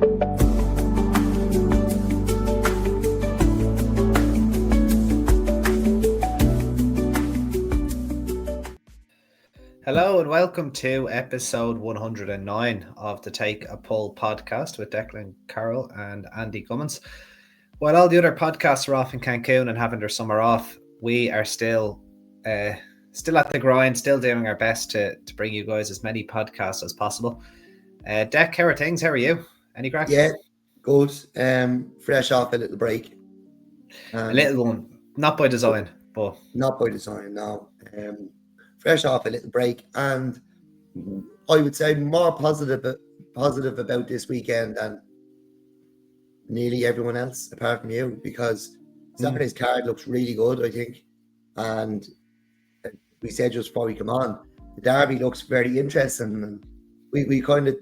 Hello and welcome to episode 109 of the Take a Pull podcast with Declan Carroll and Andy Cummins. While all the other podcasts are off in Cancun and having their summer off, we are still at the grind, still doing our best to bring you guys as many podcasts as possible. Deck, how are things? How are you? Any crack? Yeah, good. Fresh off a little break. A little one, not by design, but not by design, no. Fresh off a little break, and I would say more positive about this weekend than nearly everyone else apart from you, because Saturday's card looks really good, I think. And we said just before we come on, the Derby looks very interesting, and we kind of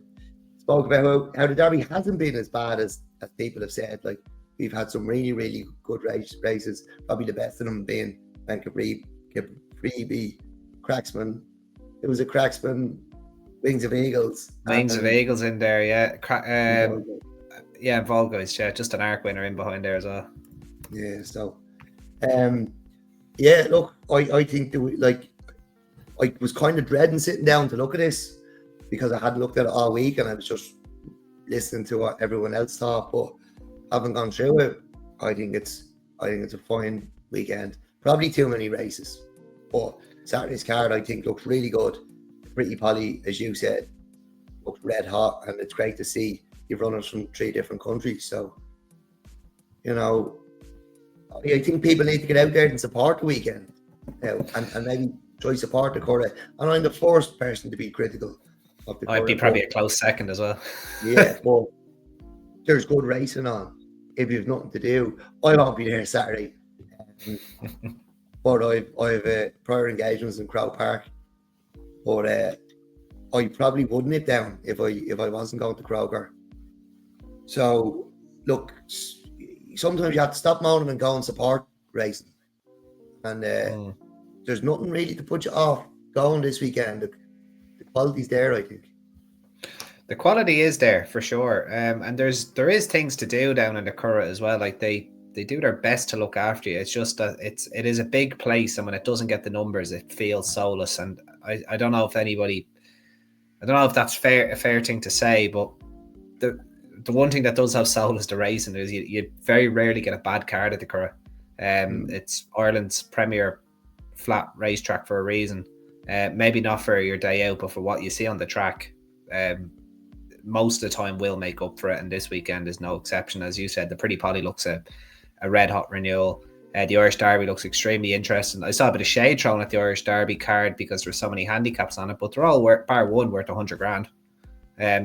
spoke about how the Derby hasn't been as bad as people have said. Like, we've had some really, really good races, probably the best of them being Capri, Cracksman. It was a Cracksman, Wings of Eagles. Wings of Eagles in there, yeah. Yeah, Volgo's, yeah, just an arc winner in behind there as well. Yeah, so, yeah, look, I think I was kind of dreading sitting down to look at this because I hadn't looked at it all week and I was just listening to what everyone else thought, but having gone through it, I think it's a fine weekend. Probably too many races, but Saturday's card, I think, looks really good. Pretty Polly, as you said, looks red hot, and it's great to see you've runners from 3 different countries. So, you know, I think people need to get out there and support the weekend, and maybe try to support the Curragh. And I'm the first person to be critical of the Curragh. I'd be probably a close second as well. Yeah, but there's good racing on. If you've nothing to do, I won't be there Saturday. But I've prior engagements in Crow Park. But I probably wouldn't nip down if I wasn't going to Curragh. So look, sometimes you have to stop moaning and go and support racing. And there's nothing really to put you off going this weekend. The quality's there, I think. The quality is there for sure. And there is things to do down in the Curragh as well. Like they do their best to look after you. It's just that it is a big place, and when it doesn't get the numbers, it feels soulless. And I don't know if that's a fair thing to say, but the one thing that does have soul is the racing. Is you very rarely get a bad card at the Curragh. It's Ireland's premier flat racetrack for a reason. Maybe not for your day out, but for what you see on the track, most of the time will make up for it. And this weekend is no exception. As you said, the Pretty Polly looks a red hot renewal. The Irish Derby looks extremely interesting. I saw a bit of shade thrown at the Irish Derby card because there's so many handicaps on it, but they're all bar one worth 100 grand.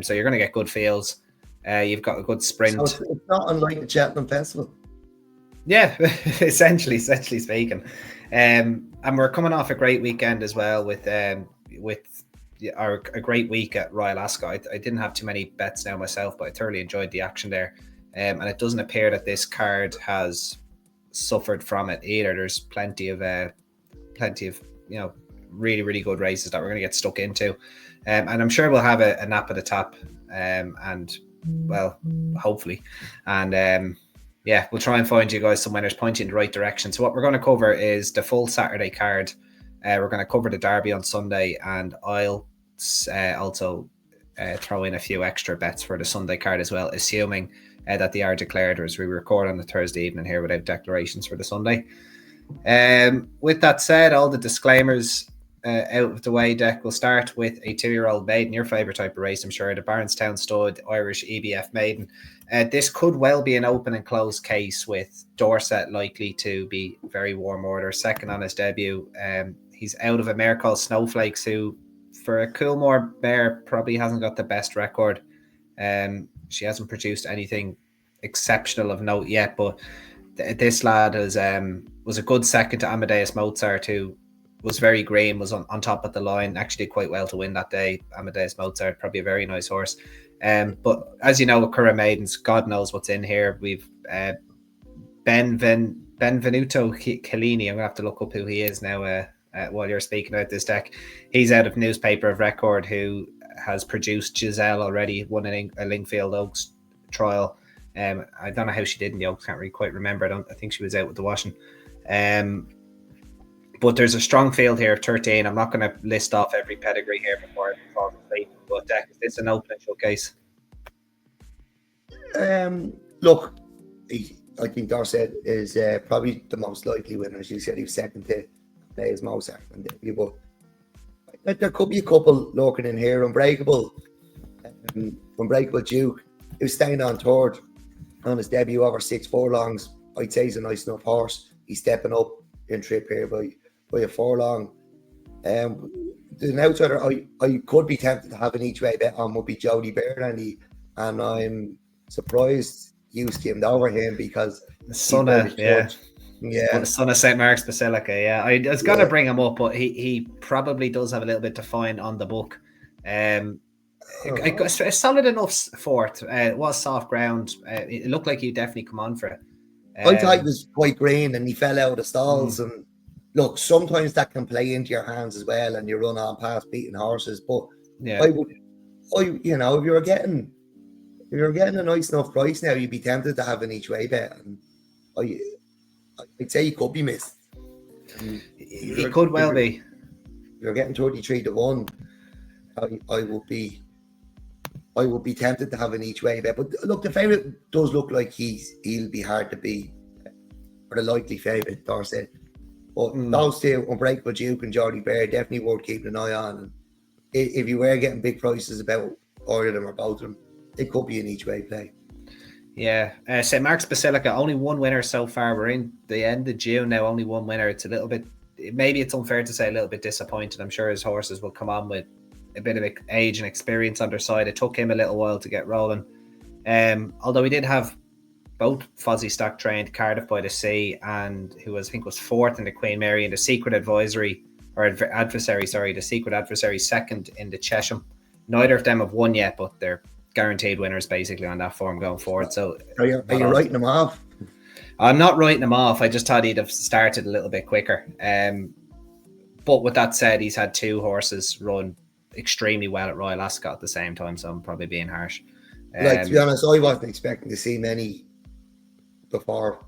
So you're going to get good fields. You've got a good sprint. So it's not unlike the Cheltenham Festival. Yeah, essentially speaking. And we're coming off a great weekend as well with a great week at Royal Ascot. I didn't have too many bets now myself, but I thoroughly enjoyed the action there. And it doesn't appear that this card has suffered from it either. There's plenty of really, really good races that we're going to get stuck into. And I'm sure we'll have a nap at the top, and well, hopefully. And yeah, we'll try and find you guys some winners, point you in the right direction. So what we're going to cover is the full Saturday card. We're going to cover the Derby on Sunday, and I'll also throw in a few extra bets for the Sunday card as well, assuming that they are declared, as we record on the Thursday evening here without declarations for the Sunday. With that said, all the disclaimers out of the way, Deck. We'll start with a 2-year-old maiden, your favourite type of race, I'm sure, the Barnestown Stud Irish EBF maiden. This could well be an open and closed case, with Dorset likely to be very warm order, second on his debut. He's out of a mare called Snowflakes, who, for a Coolmore mare, probably hasn't got the best record. She hasn't produced anything exceptional of note yet, but this lad was a good second to Amadeus Mozart, who was very green, was on top of the line, actually did quite well to win that day. Amadeus Mozart, probably a very nice horse. But as you know, with Curragh Maidens, God knows what's in here. We've Benvenuto Cellini. I'm going to have to look up who he is now while you're speaking about this, Deck. He's out of Newspaper of Record, who has produced Giselle already, won a Lingfield Oaks trial. I don't know how she did in the Oaks, can't really quite remember. I think she was out with the washing. But there's a strong field here of 13. I'm not going to list off every pedigree here before I fall asleep, but it's an opening showcase. Look, I think Dorset is probably the most likely winner. As you said, he was second to play his most second debut, but there could be a couple lurking in here. Unbreakable Duke, he was staying on third on his debut over 6 furlongs. I'd say he's a nice enough horse. He's stepping up in trip here by a furlong. The outsider I could be tempted to have an each way bet on would be Jody Baird, and I'm surprised you skimmed over him because the son of the son of St. Mark's Basilica. Yeah, I was going to bring him up, but he probably does have a little bit to find on the book. A solid enough fourth. It was soft ground. It looked like he'd definitely come on for it. I thought he was quite green and he fell out of the stalls. And look, sometimes that can play into your hands as well, and you run on past beating horses. But if you're getting a nice enough price now, you'd be tempted to have an each way bet. And I'd say he could be missed. He could well be. You're getting 33 to 1. I would be tempted to have an each way bet. But look, the favourite does look like he'll be hard to beat, or the likely favourite, Dorset. But those two, Unbreakable Duke and Jody Baird, definitely worth keeping an eye on. And if you were getting big prices about either of them or both of them, it could be an each way play. Yeah, St. Mark's Basilica, only one winner so far. We're in the end of June now, only one winner. It's a little bit, maybe it's unfair to say, a little bit disappointed. I'm sure his horses will come on with a bit of age and experience on their side. It took him a little while to get rolling. Although he did have both Fozzie Stock trained, Cardiff by the Sea, and who was, I think, was fourth in the Queen Mary, and the Secret Adversary, the Secret Adversary second in the Chesham. Neither of them have won yet, but they're guaranteed winners basically on that form going forward. So are you writing them off? I'm not writing them off. I just thought he'd have started a little bit quicker. But with that said, he's had two horses run extremely well at Royal Ascot at the same time, so I'm probably being harsh. To be honest, I wasn't expecting to see many before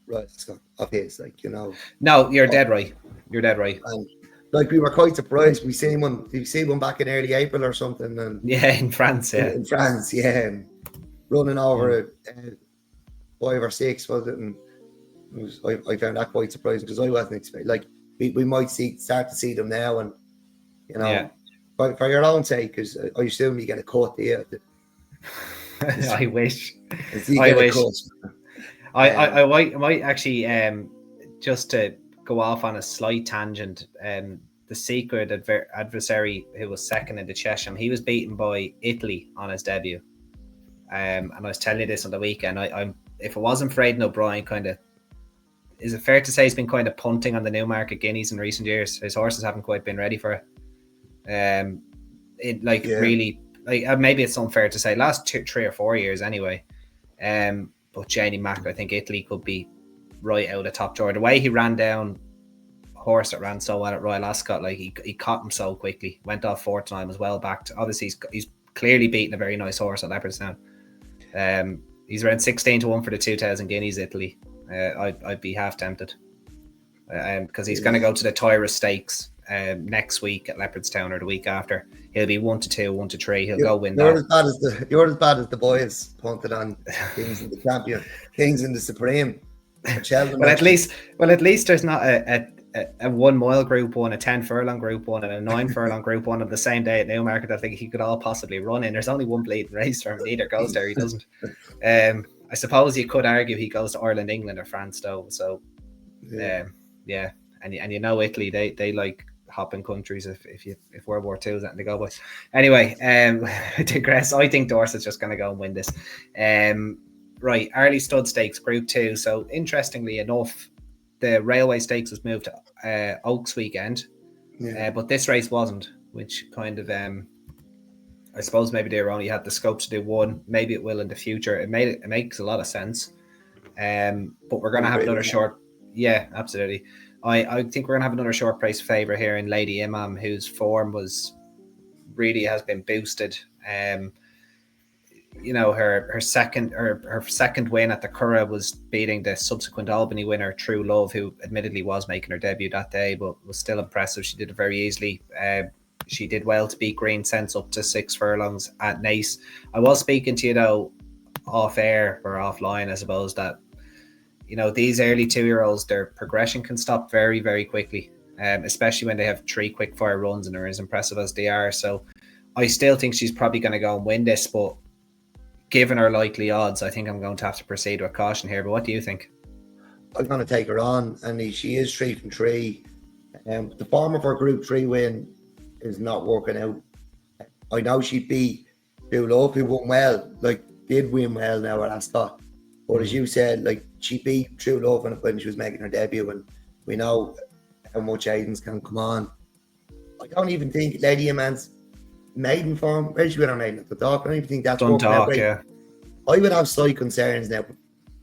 Royal Ascot of his, No, you're dead right. And we were quite surprised. We seen one back in early April or something, and in France, and running over 5 or 6, was it? And I found that quite surprising because I wasn't expecting. We might start to see them now, and for your own sake, because I assume you get a cut here. I wish. I might actually just to go off on a slight tangent. The Secret Adversary, who was second in the Chesham, he was beaten by Italy on his debut. And I was telling you this on the weekend. If it wasn't for Aidan O'Brien, is it fair to say he's been kind of punting on the Newmarket Guineas in recent years? His horses haven't quite been ready for it. Really, maybe it's unfair to say last 3 or 4 years anyway. But Janie Mack, I think Italy could be right out of the top drawer. The way he ran down horse that ran so well at Royal Ascot, he caught him so quickly, went off fourth time as well. Obviously he's clearly beaten a very nice horse at Leopardstown. He's around 16 to 1 for the 2,000 guineas, Italy. I'd be half tempted because he's going to go to the Curragh Stakes next week at Leopardstown, or the week after. He'll be 1 to 2, 1 to 3. He'll go win that. You're as bad as the boys punted on Kings in the Champion, Kings in the Supreme. Well, at least there's not a 1 mile Group 1, a 10 furlong Group 1, and a 9 furlong Group 1 on the same day at Newmarket. I think he could all possibly run in. There's only one bleeding race for him. Neither goes there. He doesn't. I suppose you could argue he goes to Ireland, England, or France though. So, and Italy, they like hopping countries if World War II is anything to go by. Anyway, I digress. I think Dorset's just going to go and win this. Right, Airlie Stud Stakes Group 2. So interestingly enough, the Railway Stakes was moved to Oaks weekend, but this race wasn't, which kind of I suppose maybe they only had the scope to do one. Maybe it will in the future. It makes a lot of sense. But we're going to have another short. Yeah, absolutely. I think we're going to have another short price favourite here in Lady Imam, whose form has been boosted. you know, her second win at the Curragh was beating the subsequent Albany winner, True Love, who admittedly was making her debut that day, but was still impressive. She did it very easily. She did well to beat Green Sense up to 6 furlongs at Naas. I was speaking to you though off air or offline, I suppose, that you know these early 2-year-olds, their progression can stop very, very quickly, especially when they have 3 quick fire runs and are as impressive as they are. So I still think she's probably going to go and win this, but given her likely odds, I think I'm going to have to proceed with caution here. But what do you think? I'm going to take her on, and she is 3 from 3. The form of her Group 3 win is not working out. I know she beat True Love, who won well, did win well now at Ascot. But as you said, she beat True Love when she was making her debut, and we know how much Aiden's can come on. I don't even think Lady Man's maiden form, where's she with her maiden? At the Dock? I don't even think that's working out great. Yeah. I would have slight concerns now,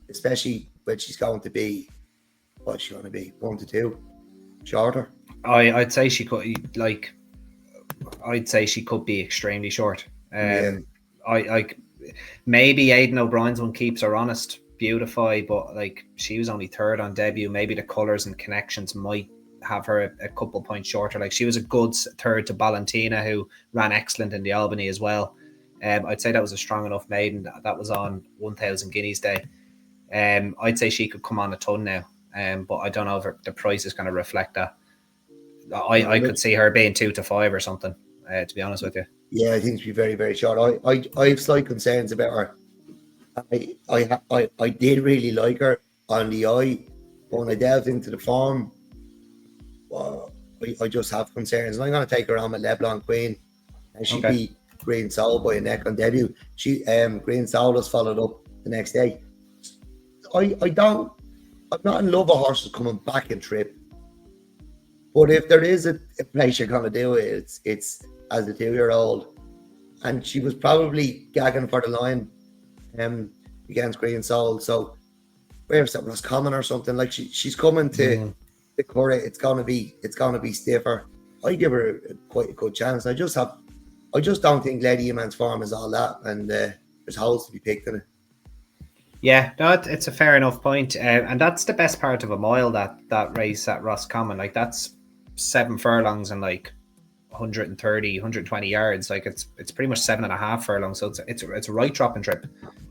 especially when she's going to be, what's she going to be, 1 to 2 shorter. I'd say she could, I'd say she could be extremely short. Maybe Aidan O'Brien's one keeps her honest, beautify, but she was only 3rd on debut. Maybe the colours and connections might have her a couple points shorter. She was a good 3rd to Valentina, who ran excellent in the Albany as well. I'd say that was a strong enough maiden. That was on 1,000 guineas day. I'd say she could come on a ton now, but I don't know if the price is going to reflect that. I could see her being 2 to 5 or something, to be honest with you. Yeah, I think she'd be very, very short. I have slight concerns about her. I did really like her on the eye, but when I delved into the form, I just have concerns. And I'm going to take her on with LeBlanc Queen, and she beat Green Soul by a neck on debut. Green Soul was followed up the next day. I'm not in love with horses coming back in trip, but if there is a place you're going to do it, it's as a 2-year-old, and she was probably gagging for the line against Green Soul. So where's that, Roscommon or something? She's coming to the Curragh. It's gonna be stiffer. I give her quite a good chance. I just don't think Lady Man's form is all that, and there's holes to be picked in it. Yeah, no, it's a fair enough point, and that's the best part of a mile. That race at Roscommon, that's 7 furlongs and 130, 120 yards. It's pretty much 7.5 furlongs, so it's a right dropping trip.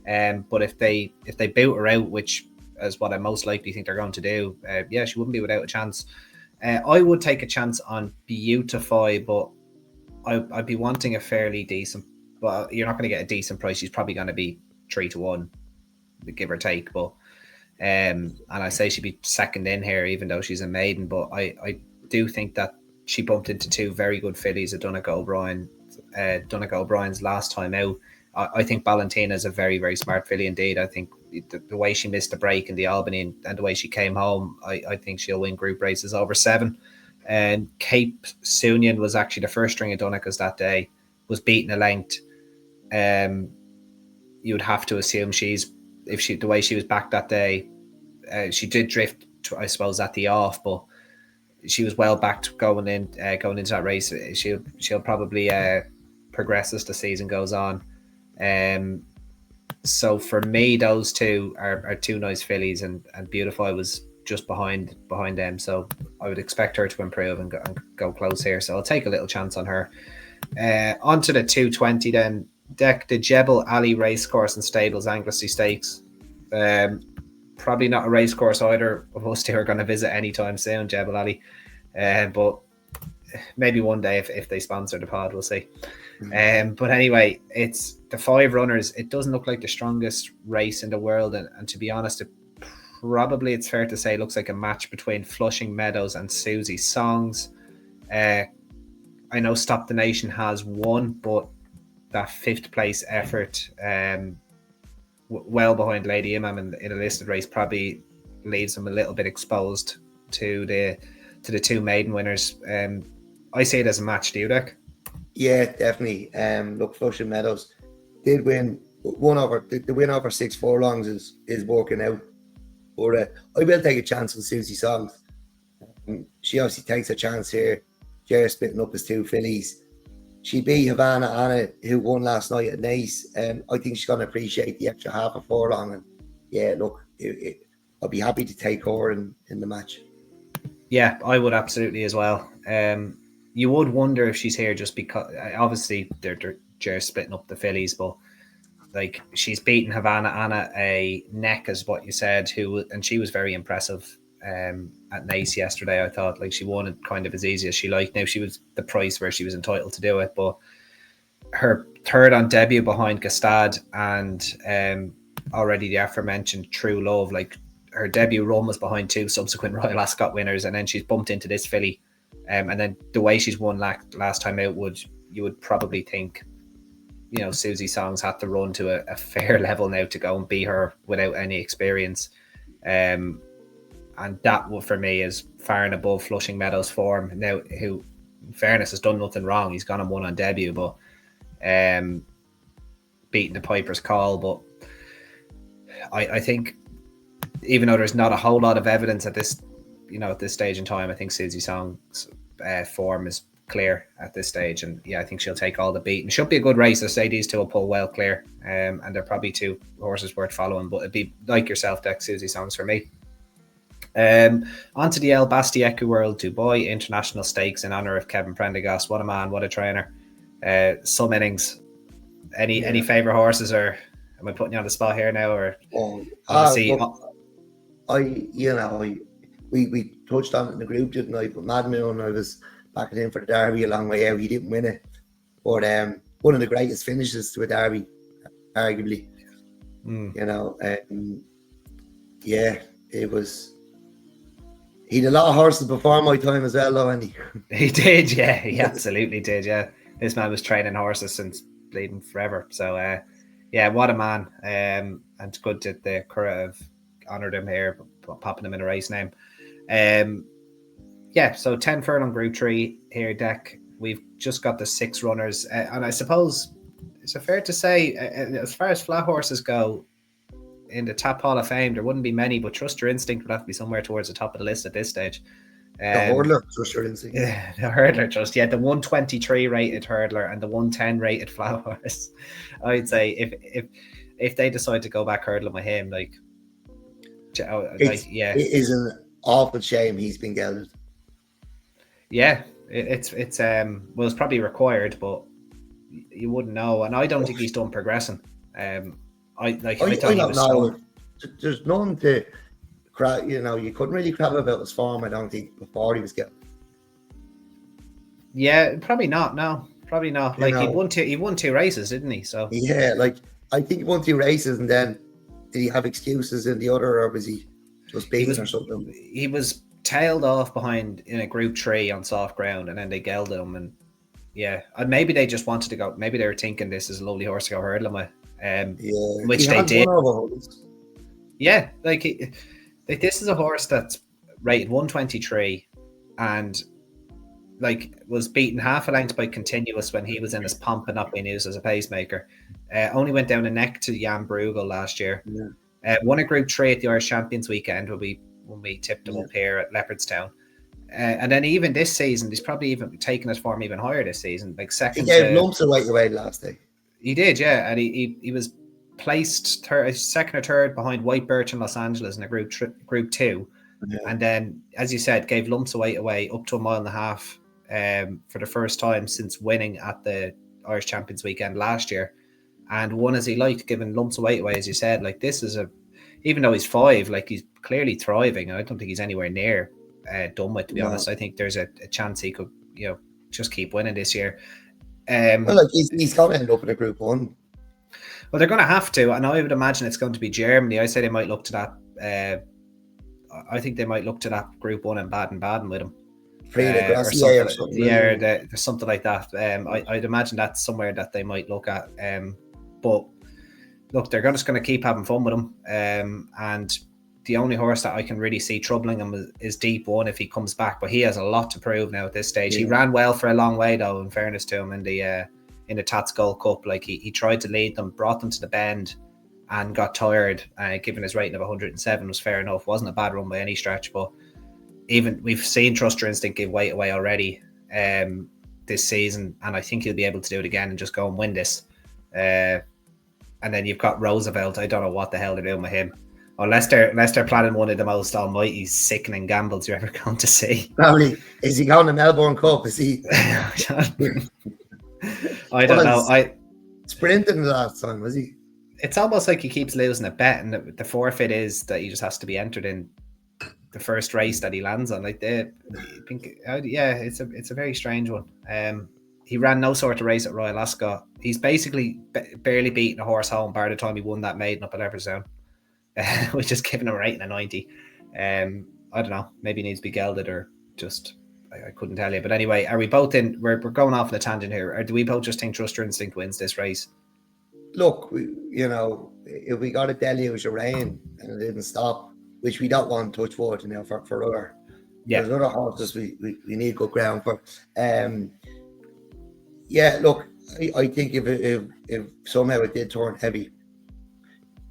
But if they boot her out, which is what I most likely think they're going to do, she wouldn't be without a chance. I would take a chance on Beautify, but I'd be wanting a fairly decent. Well, you're not going to get a decent price. She's probably going to be 3 to 1, give or take. But and I say she'd be second in here, even though she's a maiden. But I do think that she bumped into 2 very good fillies at Donegal O'Brien's last time out. I think Valentina is a very, very smart filly indeed. I think the way she missed the break in the Albany and the way she came home, I think she'll win group races over 7. And Cape Sunion was actually the first string of Donegals that day, was beaten a length. You would have to assume the way she was back that day, she did drift, I suppose, at the off, but she was well backed going into that race. She'll probably progress as the season goes on. So for me, those 2 are 2 nice fillies, and Beautify was just behind them. So I would expect her to improve and go close here. So I'll take a little chance on her. Onto the 220 then. Deck, the Jebel Ali Racecourse and Stables Anglesey Stakes. Probably not a racecourse either of us 2 are going to visit anytime soon, Jebel Ali. But maybe one day if they sponsor the pod, we'll see. But anyway, it's the 5 runners. It doesn't look like the strongest race in the world, and to be honest, it's fair to say it looks like a match between Flushing Meadows and Susie Songs. I know Stop the Nation has won, but that 5th place effort, well behind Lady Imam in a listed race, probably leaves them a little bit exposed to the 2 maiden winners. I see it as a match. Do you, Deck? Yeah, definitely. Look, Flushing Meadows did win. The win over 6 furlongs is working out. But I will take a chance on Susie Songs. She obviously takes a chance here. Jerry splitting up his 2 fillies. she beat Havana Anna, who won last night at Nice. I think she's going to appreciate the extra half a furlong. And yeah, look, I'll be happy to take her in the match. Yeah, I would absolutely as well. You would wonder if she's here just because, obviously, they're just splitting up the fillies, but like she's beaten Havana Anna a neck, as what you said, and she was very impressive at Nice yesterday. I thought like she won it kind of as easy as she liked. Now she was the price where she was entitled to do it, but her third on debut behind Gastad and already the aforementioned True Love, like her debut run was behind two subsequent Royal Ascot winners, and then she's bumped into this filly, and then the way she's won last time out, you would probably think, you know, Susie Songs had to run to a fair level now to go and beat her without any experience. And that, for me, is far and above Flushing Meadows' form. Now, who, in fairness, has done nothing wrong. He's gone and won on debut, but beating the Piper's Call. But I think, even though there's not a whole lot of evidence at this stage in time, I think Susie Song's form is clear at this stage, and yeah, I think she'll take all the beat, and should be a good race. I say these two will pull well clear, and they're probably two horses worth following, but it'd be like yourself, Deck, Susie Songs for me. On to the El Basti Equiworld Dubai International Stakes in honour of Kevin Prendergast. What a man, what a trainer. Some innings. Any favourite horses, or am I putting you on the spot here now? Or we touched on it in the group, didn't I? But Mad Moon, I was backing in for the Derby a long way out. He didn't win it, but one of the greatest finishes to a Derby, arguably. You know, it was. He had a lot of horses before my time as well, though, and he did, yeah, he absolutely did, yeah. This man was training horses since bleeding forever. So, yeah, what a man, and good that the Curragh have honoured him here, popping him in a race name. Yeah, so 10 furlong Group 3 here, Deck. We've just got the 6 runners, and I suppose it's fair to say, as far as flat horses go, in the top Hall of Fame, there wouldn't be many, but Trust Your Instinct would have to be somewhere towards the top of the list at this stage. The hurdler, Trust Your Instinct. Yeah, the hurdler, the 123 rated hurdler and the 110 rated flat horse. I'd say if they decide to go back hurdling with him, it is an awful shame he's been gelded. Yeah, it's probably required, but you wouldn't know, and I don't think he's done progressing. I don't know. There's none to crap. You know, you couldn't really crap about his form, I don't think, before he was getting. Yeah, probably not. No, probably not. He won 2 races, didn't he? So yeah, I think he won 2 races, and then did he have excuses in the other, or was he just beaten or something? He was tailed off behind in a Group 3 on soft ground, and then they gelded him, and yeah, and maybe they just wanted to go. Maybe they were thinking this is a lovely horse to go hurdling with. Which they did. Yeah, this is a horse that's rated 123 and was beaten half a length by Continuous when he was in his pomp and not being used as a pacemaker. Only went down a neck to Jan Bruegel last year. Won a Group 3 at the Irish Champions weekend when we tipped him up here at Leopardstown. And then even this season, he's probably even taken his form even higher this season. Second. He gave lumps of weight away last day. He did, yeah, and he was placed second or third behind White Birch in Los Angeles in a Group 2, and then, as you said, gave lumps of weight away up to 1.5 miles for the first time since winning at the Irish Champions weekend last year, and won as he liked, giving lumps of weight away, as you said. This is even though he's 5, he's clearly thriving. I don't think he's anywhere near done with, to be honest. I think there's a chance he could, just keep winning this year. He's going to end up in a Group 1. Well, they're going to have to, and I would imagine it's going to be Germany. I say they might look to that. I think they might look to that Group 1 in Baden-Baden with him. Or something. Yeah, there's something like that. I'd imagine that's somewhere that they might look at. But look, they're just going to keep having fun with him. And the only horse that I can really see troubling him is Deep One if he comes back. But he has a lot to prove now at this stage. Yeah. He ran well for a long way, though, in fairness to him, in the Tats Gold Cup. He tried to lead them, brought them to the bend, and got tired. Given his rating of 107 was fair enough. Wasn't a bad run by any stretch. But even we've seen Trust Your Instinct give weight away already. this season, and I think he'll be able to do it again and just go and win this. And then you've got Roosevelt. I don't know what the hell they're doing with him. Unless they're planning one of the most almighty sickening gambles you're ever going to see. Probably. Is he going to Melbourne Cup? Is he? I don't know. I sprinting the last time, was he? It's almost like he keeps losing a bet, and the forfeit is that he just has to be entered in the first race that he lands on. Like it's a very strange one. He ran no sort of race at Royal Ascot. He's basically barely beaten a horse home by the time he won that maiden up at Leopardstown, which is giving him a rating of 90. I don't know. Maybe he needs to be gelded or just. I couldn't tell you. But anyway, are we both in? We're going off on a tangent here. Or do we both just think Trust Your Instinct wins this race? Look, if we got a deluge of rain and it didn't stop, which we don't want to touch wood, for other. There's other horses we need good ground for. Look, I think if somehow it did turn heavy,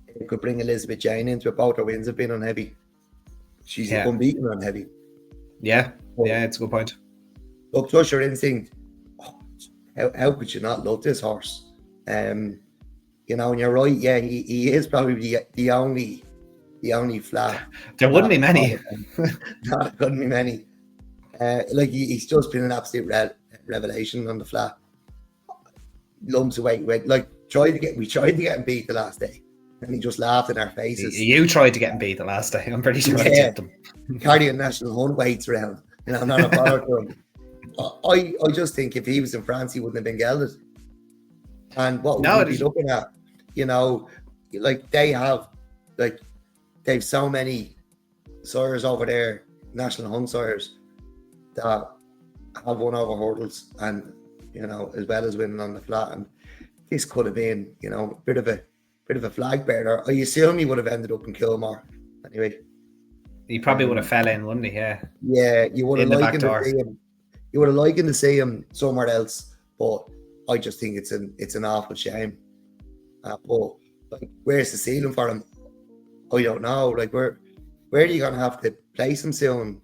it could bring Elizabeth Jane into it. Both her wins have been on heavy. She's unbeaten on heavy. Yeah, it's a good point. Look, Trust Your Instinct. How could you not love this horse? And you're right. Yeah, he is probably the only flat. There wouldn't be many. No, there couldn't be many. He's just been an absolute revelation on the flat. Lumps of weight. We tried to get him beat the last day, and he just laughed in our faces. You tried to get him beat the last day. I'm pretty sure I did them. Carrying national hunt weights around, not a bother to him. I just think if he was in France, he wouldn't have been gelded. And what would we be looking at? They've so many sires over there, national hunt sires, that have won over hurdles, and as well as winning on the flat. And this could have been, a bit of a flag bearer. I assume he would have ended up in Kilmore anyway. He probably would have fell in, wouldn't he? Yeah. Yeah, you would have liked to see him. You would have liked to see him somewhere else, but I just think it's an awful shame. But where's the ceiling for him? I don't know. Where are you gonna have to place him soon?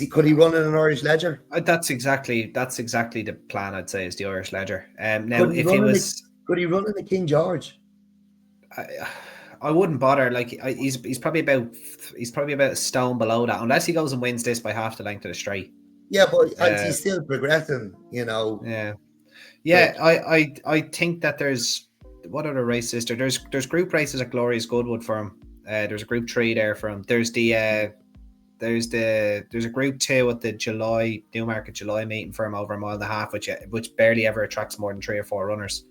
Could he run in an Irish Ledger? That's exactly the plan. I'd say is the Irish Ledger. Now, could he run in the King George? I wouldn't bother. He's probably about a stone below that, unless he goes and wins this by half the length of the straight. Yeah, but he's still progressing. Yeah. I think that there's what other races there's group races at Glorious Goodwood for him. There's a group 3 there for him. There's a group 2 at the Newmarket July meeting for him over a mile and a half, which barely ever attracts more than 3 or 4 runners.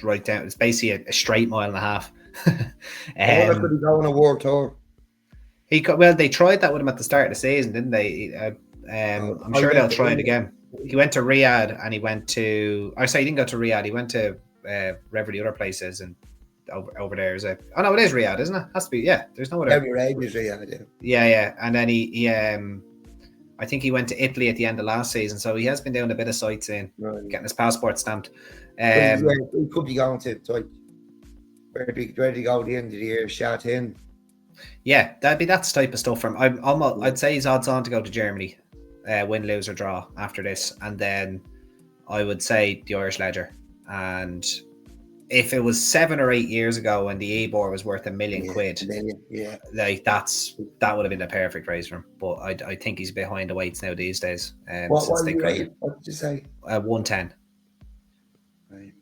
Right down, it's basically a straight mile and a half. Could he go on a world tour? They tried that with him at the start of the season, didn't they? I'm sure they'll try it again. He went to Riyadh and he went to. He didn't go to Riyadh. He went to wherever the other place is, and over there is it. Oh no, it is Riyadh, isn't it? Has to be. Yeah, there's no other. Every Arabia is Riyadh. Yeah, and then he I think he went to Italy at the end of last season, so he has been doing a bit of sightseeing, getting his passport stamped. He could be going to where did he go at the end of the year? Shatin. Yeah, that's the type of stuff for him. I'd say he's odds on to go to Germany, win, lose or draw after this, and then I would say the Irish Ledger. And if it was 7 or 8 years ago when the Ebor was worth £1 million, that would have been the perfect race for him. But I think he's behind the weights now these days. What did you say? 110. Right.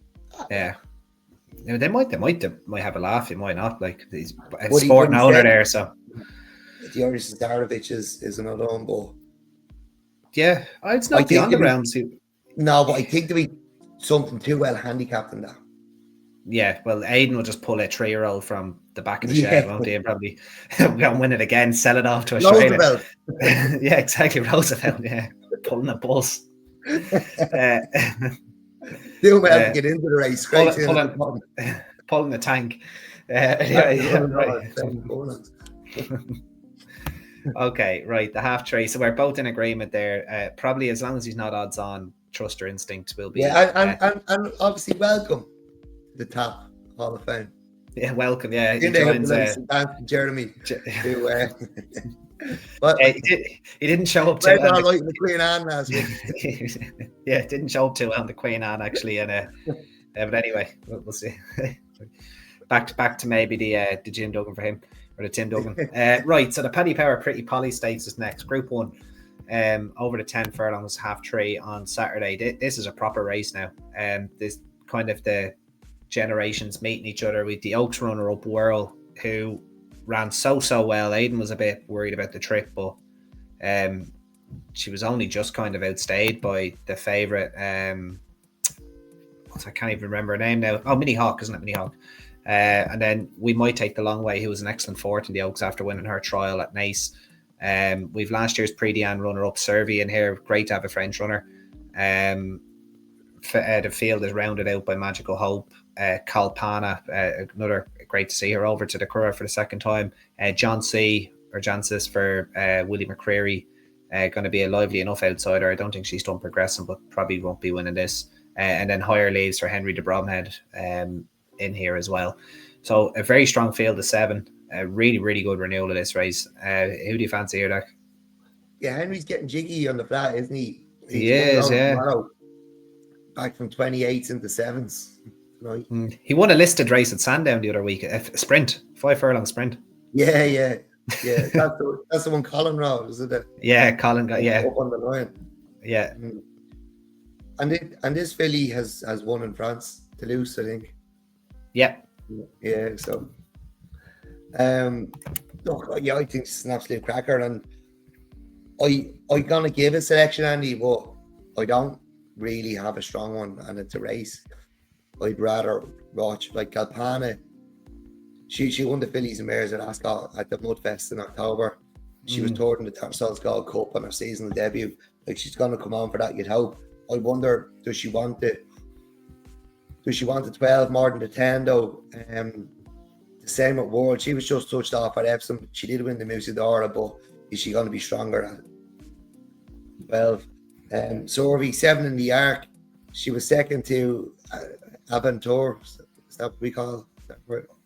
Yeah. They might have a laugh. They might not. He's a sporting owner there, so. The Irish Zdarovic is another one, but yeah, it's not the underground. No, but I think there'll be something too well handicapped in that. Yeah, well, Aidan will just pull a 3-year-old from the back of the shed, won't he? And probably go and win it again, sell it off to Australia. Roosevelt. Yeah, exactly. Roosevelt, yeah. Pulling a bus. Still well to get into the race. Pulling the tank. Okay, right. The half tray. So we're both in agreement there. Probably as long as he's not odds on, Trust Your Instinct will be. Yeah, and obviously welcome the top Hall of Fame. Yeah, welcome. Yeah, he In there, joins. Jeremy. Who, but He didn't show up played to. all right in the Queen Anne last week. Yeah, didn't show up to on the Queen Anne actually, and but anyway, we'll see. back to maybe the Jim Duggan for him, or the Tim Duggan. Right, so the Paddy Power Pretty Polly Stakes is next. Group 1, over the 10 furlongs, half 3 on Saturday. This is a proper race now. This kind of the generations meeting each other with the Oaks runner-up Whirl, who ran so well. Aidan was a bit worried about the trip, but she was only just kind of outstayed by the favourite. I can't even remember her name now. Oh, Minnie Hawk, isn't it? Minnie Hawk. And then We Might Take the Long Way, who was an excellent fourth in the Oaks after winning her trial at Naas. We've last year's Prix Diane runner-up Servi in here. Great to have a French runner. The field is rounded out by Magical Hope, Kalpana, another great to see her over to the Curragh for the second time. John C. or Jancis for Willie McCreary, going to be a lively enough outsider. I don't think she's done progressing, but probably won't be winning this. And then Higher Leaves for Henry de Bromhead in here as well. So a very strong field of 7. A really good renewal of this race. Who do you fancy here, Doc? Yeah, Henry's getting jiggy on the flat, isn't he? He is, yeah. Tomorrow. Back from 28s into 7s. Right. He won a listed race at Sandown the other week. A sprint, 5 furlong sprint. Yeah. That's the one Colin rode, isn't it? Yeah, Colin got up on the line. Yeah. And this filly has won in France, Toulouse, I think. Yeah. Yeah. So, look, yeah, I think it's an absolute cracker, and I'm gonna give a selection, Andy, but I don't really have a strong one, and it's a race. I'd rather watch like Kalpana. She won the Fillies and Mares at Ascot at the Mudfest in October. She was touring the Tarsals Gold Cup on her seasonal debut. Like, she's gonna come on for that, you'd hope. I wonder, does she want the 12 more than the 10 though? The same at World. She was just touched off at Epsom. She did win the Musidora, but is she going to be stronger at 12? Sorby, 7 in the Arc. She was second to Aventur. Is that what we call it?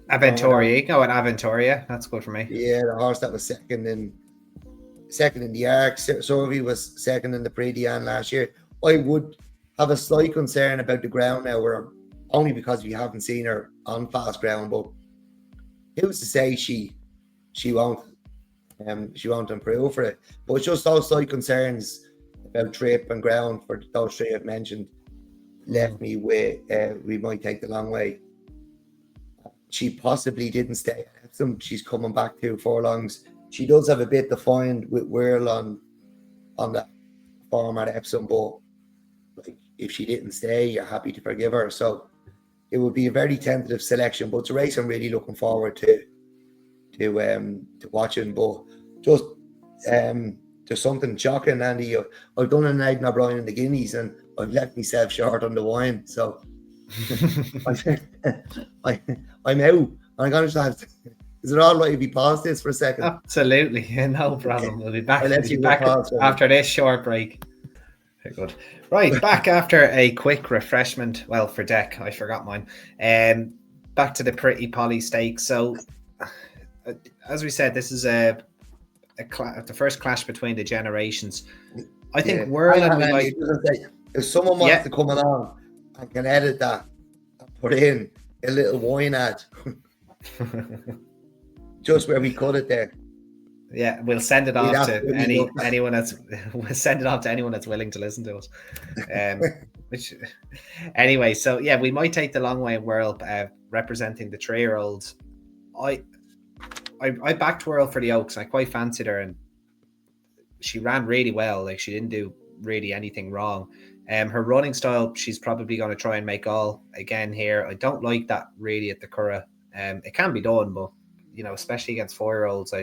Aventura. You can go with Aventura. That's good for me. Yeah, the horse that was second in the Arc. Sorby was second in the Prix Diane last year. I would have a slight concern about the ground now, only because we haven't seen her on fast ground. But who's to say she won't improve for it? But it's just those slight concerns about trip and ground for those 3 I've mentioned left me with We Might Take the Long Way. She possibly didn't stay at Epsom. She's coming back 2 furlongs. She does have a bit to find with Whirl on that form at Epsom, but like, if she didn't stay, you're happy to forgive her. So it would be a very tentative selection, but it's a race I'm really looking forward to watching. But just there's something shocking, Andy. I've done an Aidan O'Brien in the Guineas, and I've left myself short on the wine. So I'm out. I'm going to have. Is it all right if we pause this for a second? Absolutely, no problem. We'll be back. After this short break. Very good. Right, back after a quick refreshment. Well, for Deck, I forgot mine. Back to the Pretty Polly Stakes. So, as we said, this is the first clash between the generations. I think if someone wants to come along and can edit that and put in a little wine ad, just where we cut it there. Yeah, we'll send it off to anyone that's. We'll send it off to anyone that's willing to listen to us. Anyway, so yeah, We Might Take the Long Way in World, representing the 3-year-olds. I backed World for the Oaks. I quite fancied her, and she ran really well. Like, she didn't do really anything wrong. Her running style, she's probably going to try and make all again here. I don't like that really at the Curragh. It can be done, but especially against 4-year-olds,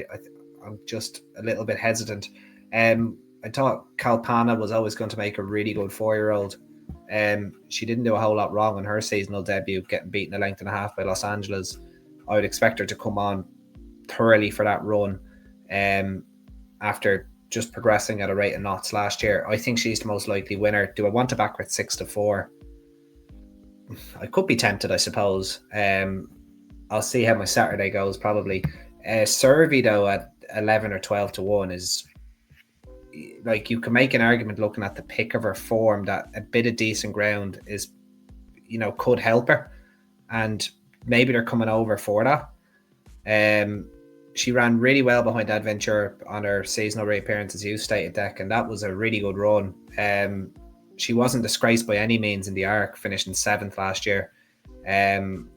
I'm just a little bit hesitant. I thought Kalpana was always going to make a really good 4-year-old. She didn't do a whole lot wrong on her seasonal debut, getting beaten a length and a half by Los Angeles. I would expect her to come on thoroughly for that run after just progressing at a rate of knots last year. I think she's the most likely winner. Do I want to back her at 6-4? I could be tempted, I suppose. I'll see how my Saturday goes. Probably. Survey though at 11 or 12 to 1 is like, you can make an argument looking at the pick of her form that a bit of decent ground is, could help her, and maybe they're coming over for that. She ran really well behind Adventure on her seasonal reappearance as you stated, Deck, and that was a really good run. She wasn't disgraced by any means in the Arc, finishing 7th last year. And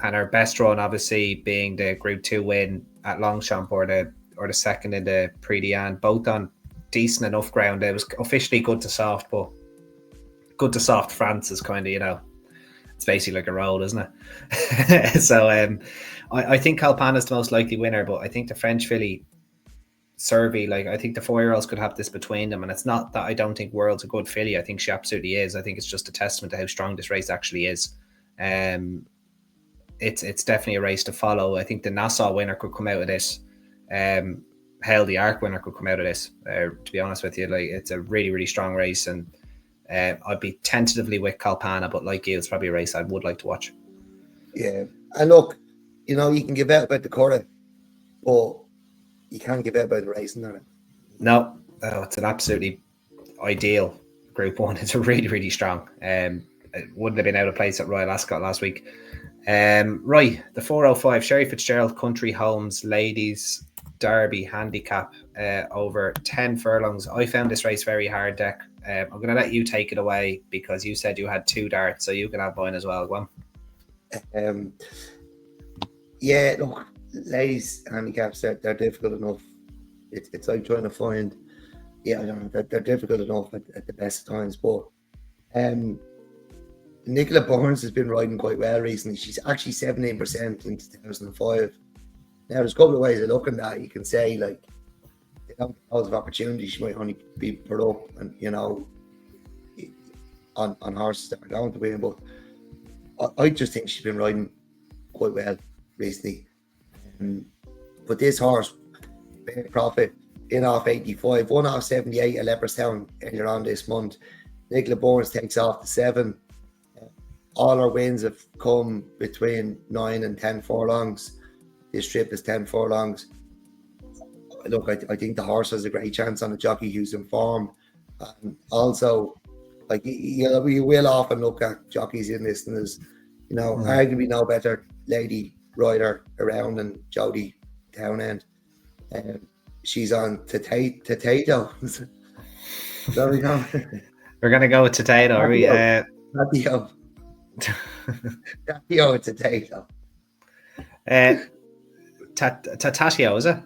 her best run obviously being the Group 2 win at Longchamp or the second in the Prix d'Anne, both on decent enough ground. It was officially good to soft, but good to soft France is kind of, it's basically like a roll, isn't it? So I think Kalpana is the most likely winner, but I think the French filly Survey, like, I think the 4-year-olds could have this between them, and it's not that I don't think World's a good filly. I think she absolutely is. I think it's just a testament to how strong this race actually is. It's definitely a race to follow. I think the Nassau winner could come out of this. Hell, the Arc winner could come out of this. To be honest with you, like, it's a really, really strong race, and I'd be tentatively with Kalpana, but like you, it's probably a race I would like to watch. Yeah, and look, you can give out about the Curragh, but you can't give out about the racing on it. No, it's an absolutely ideal Group 1. It's a really, really strong. It wouldn't have been out of place at Royal Ascot last week. Right, the 405 Sherry Fitzgerald Country Homes Ladies Derby Handicap over 10 furlongs. I found this race very hard, Deck. I'm going to let you take it away because you said you had 2 darts, so you can have mine as well. Go on. Yeah, look, ladies handicaps, they're difficult enough. It's like trying to find, I don't know, they're difficult enough at the best of times. But Nicola Burns has been riding quite well recently. She's actually 17% in 2005. Now, there's a couple of ways of looking at that. You can say, like, they don't have loads of opportunities. She might only be put up and, on horses that are going to win. But I just think she's been riding quite well recently. But this horse, big profit, in off 85, 1 off 78 at Leopardstown earlier on this month. Nicola Burns takes off the 7. All her wins have come between 9 and 10 furlongs. This trip is 10 furlongs. Look, I think the horse has a great chance on a jockey who's in form. And also, like, you will often look at jockeys in this, and there's, arguably no better lady rider around than Jodie Townend. She's on Tato. There we go. We're going to go with Tato, are we? Tatio. Tatio, Tato. Tatio, is it?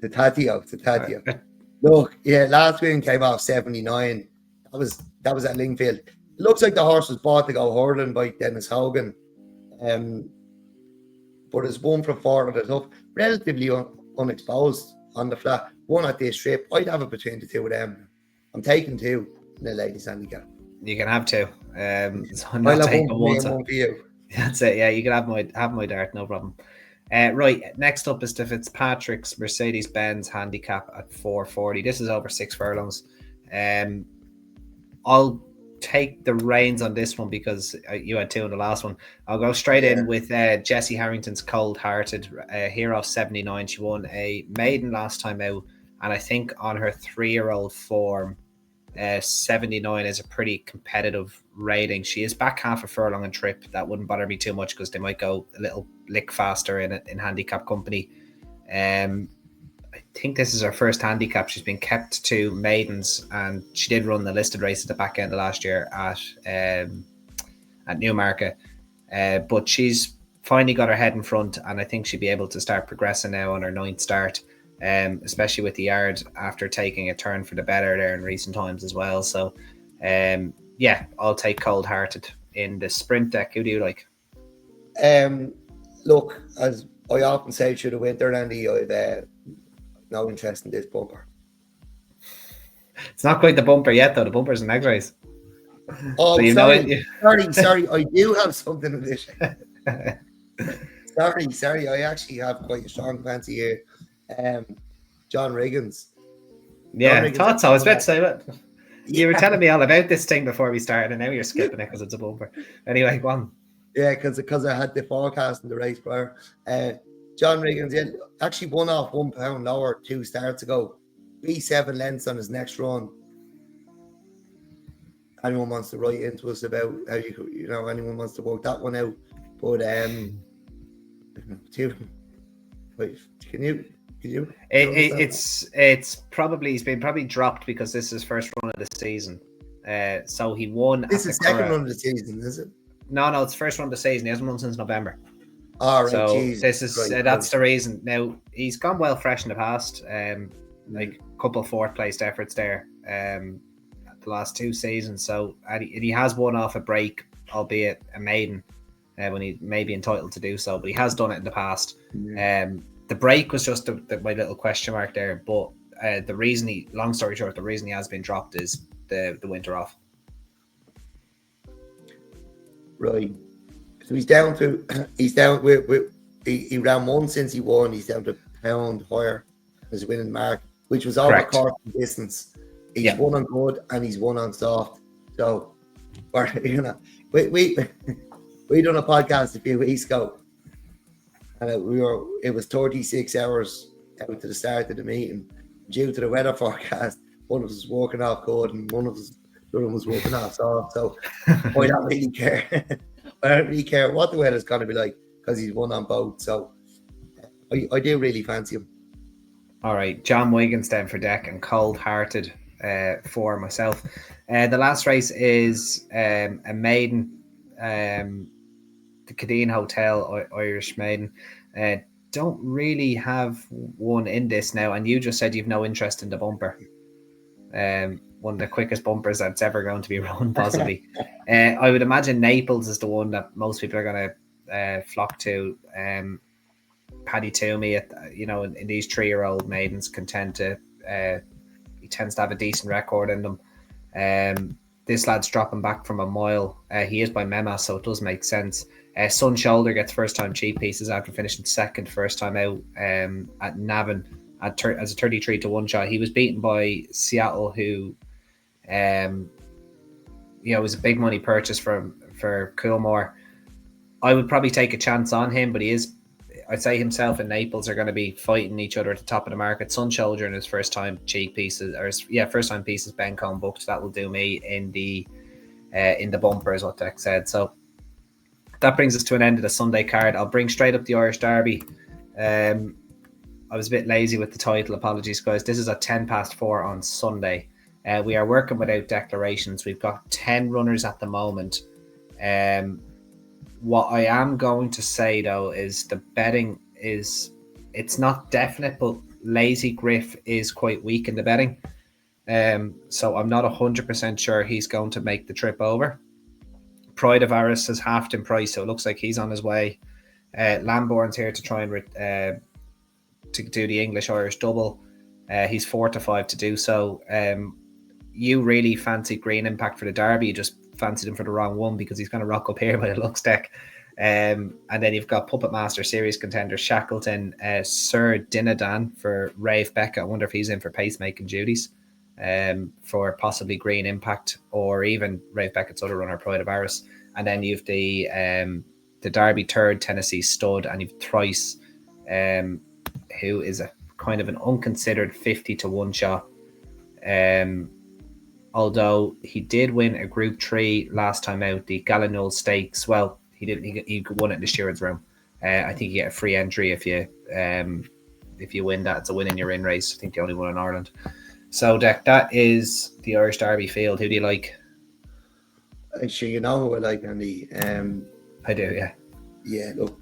Tatio. Look, last win came off 79. That was at Lingfield. It looks like the horse was bought to go hurling by Dennis Hogan. But it's 1 from 4 at the top, relatively unexposed on the flat. 1 at this trip. I'd have it between the 2 of them. I'm taking 2 in the ladies handicap. You can have 2. So I'm I'll not have taking one one for you. That's it. Yeah, you can have my dart, no problem. Right, next up is the Fitzpatrick's Mercedes-Benz Handicap at 440. This is over 6 furlongs. I'll take the reins on this one because you had 2 in the last one. I'll go straight in with Jessie Harrington's Cold Hearted, Hero 79. She won a maiden last time out, and I think on her 3-year-old form, 79 is a pretty competitive rating. She is back half a furlong and trip. That wouldn't bother me too much because they might go a little lick faster in handicap company. I think this is her first handicap. She's been kept to maidens, and she did run the listed race at the back end of last year at Newmarket. But she's finally got her head in front, and I think she'll be able to start progressing now on her 9th start, especially with the yard after taking a turn for the better there in recent times as well. So, I'll take Cold Hearted in the sprint, Deck. Who do you like? Look, as I often say through the winter, Andy, I've no interest in this bumper. It's not quite the bumper yet, though. The bumper's an egg race. Oh, so sorry. I do have something in this. Sorry. I actually have quite a strong fancy here. John Riggins. Yeah, I thought so. I was about to say that. You were telling me all about this thing before we started, and now you're skipping it because it's a bumper. Anyway, go on. Yeah, because I had the forecast in the race prior. John Riggins actually won off £1 lower 2 starts ago. 7 lengths on his next run. Anyone wants to write into us about how anyone wants to work that one out. But can you? It's probably he's been dropped because this is his first run of the season. So he won. This is second run of the season, is it? No, it's first run of the season. He hasn't run since November. All right. So geez, this is right, that's the reason. Now he's gone well fresh in the past. Like a couple of fourth placed efforts there. The last 2 seasons. So and he has won off a break, albeit a maiden, when he may be entitled to do so. But he has done it in the past. The break was just my little question mark there. But the reason long story short, the reason he has been dropped is the winter off. Right. So he ran 1 since he won. He's down to £1 higher as a winning mark, which was all record distance. He's won on good and he's won on soft. So, we done a podcast a few weeks ago, and it was 36 hours out to the start of the meeting. Due to the weather forecast, one of us was walking off good and one of us was walking off soft. So I don't really care. I don't really care what the weather's going to be like because he's won on both. So I do really fancy him. All right, John Wiggins then for deck and cold-hearted for myself. The last race is a maiden, the Cadine Hotel Irish maiden. Don't really have one in this now, and you just said you've no interest in the bumper. One of the quickest bumpers that's ever going to be run, possibly. I would imagine Naples is the one that most people are going to flock to. Paddy Toomey, in these 3-year-old maidens, he tends to have a decent record in them. This lad's dropping back from a mile. He is by Mema, so it does make sense. Sun Shoulder gets first-time cheap pieces after finishing second first time out at Navan as a 33-1 shot. He was beaten by Seattle, who was a big money purchase for Coolmore. I would probably take a chance on him, but I'd say himself and Naples are going to be fighting each other at the top of the market. Sun Shoulder in his first-time cheap pieces, first-time pieces Ben Cohn booked. That will do me in the bumper, is what Deck said. So that brings us to an end of the Sunday card. I'll bring straight up the Irish Derby. I was a bit lazy with the title. Apologies, guys. This is at 4:10 on Sunday. We are working without declarations. We've got 10 runners at the moment. What I am going to say, though, is the betting it's not definite, but Lazy Griff is quite weak in the betting. So I'm not 100% sure he's going to make the trip over. Pride of Aris has halved in price, so it looks like he's on his way. Lambourne's here to try and to do the English-Irish double. He's 4-5 to do so. You really fancy Green Impact for the Derby. You just fancied him for the wrong one because he's going to rock up here by the looks Deck. And then you've got Puppet Master Series contender Shackleton, Sir Dinadan for Rave Becca. I wonder if he's in for pacemaking duties for possibly Green Impact or even Rave Beckett's other runner, Pride of Aris. And then you've the Derby third Tennessee Stud, and you've Thrice, who is a kind of an unconsidered 50-1 shot. Although he did win a Group 3 last time out, the Gallinule Stakes. Well, he won it in the stewards room. I think you get a free entry if you win that. It's a win in your in race. I think the only one in Ireland. So that is the Irish Derby field. Who do you like? Sure, you know who I like, Andy. I do, yeah. Yeah, look,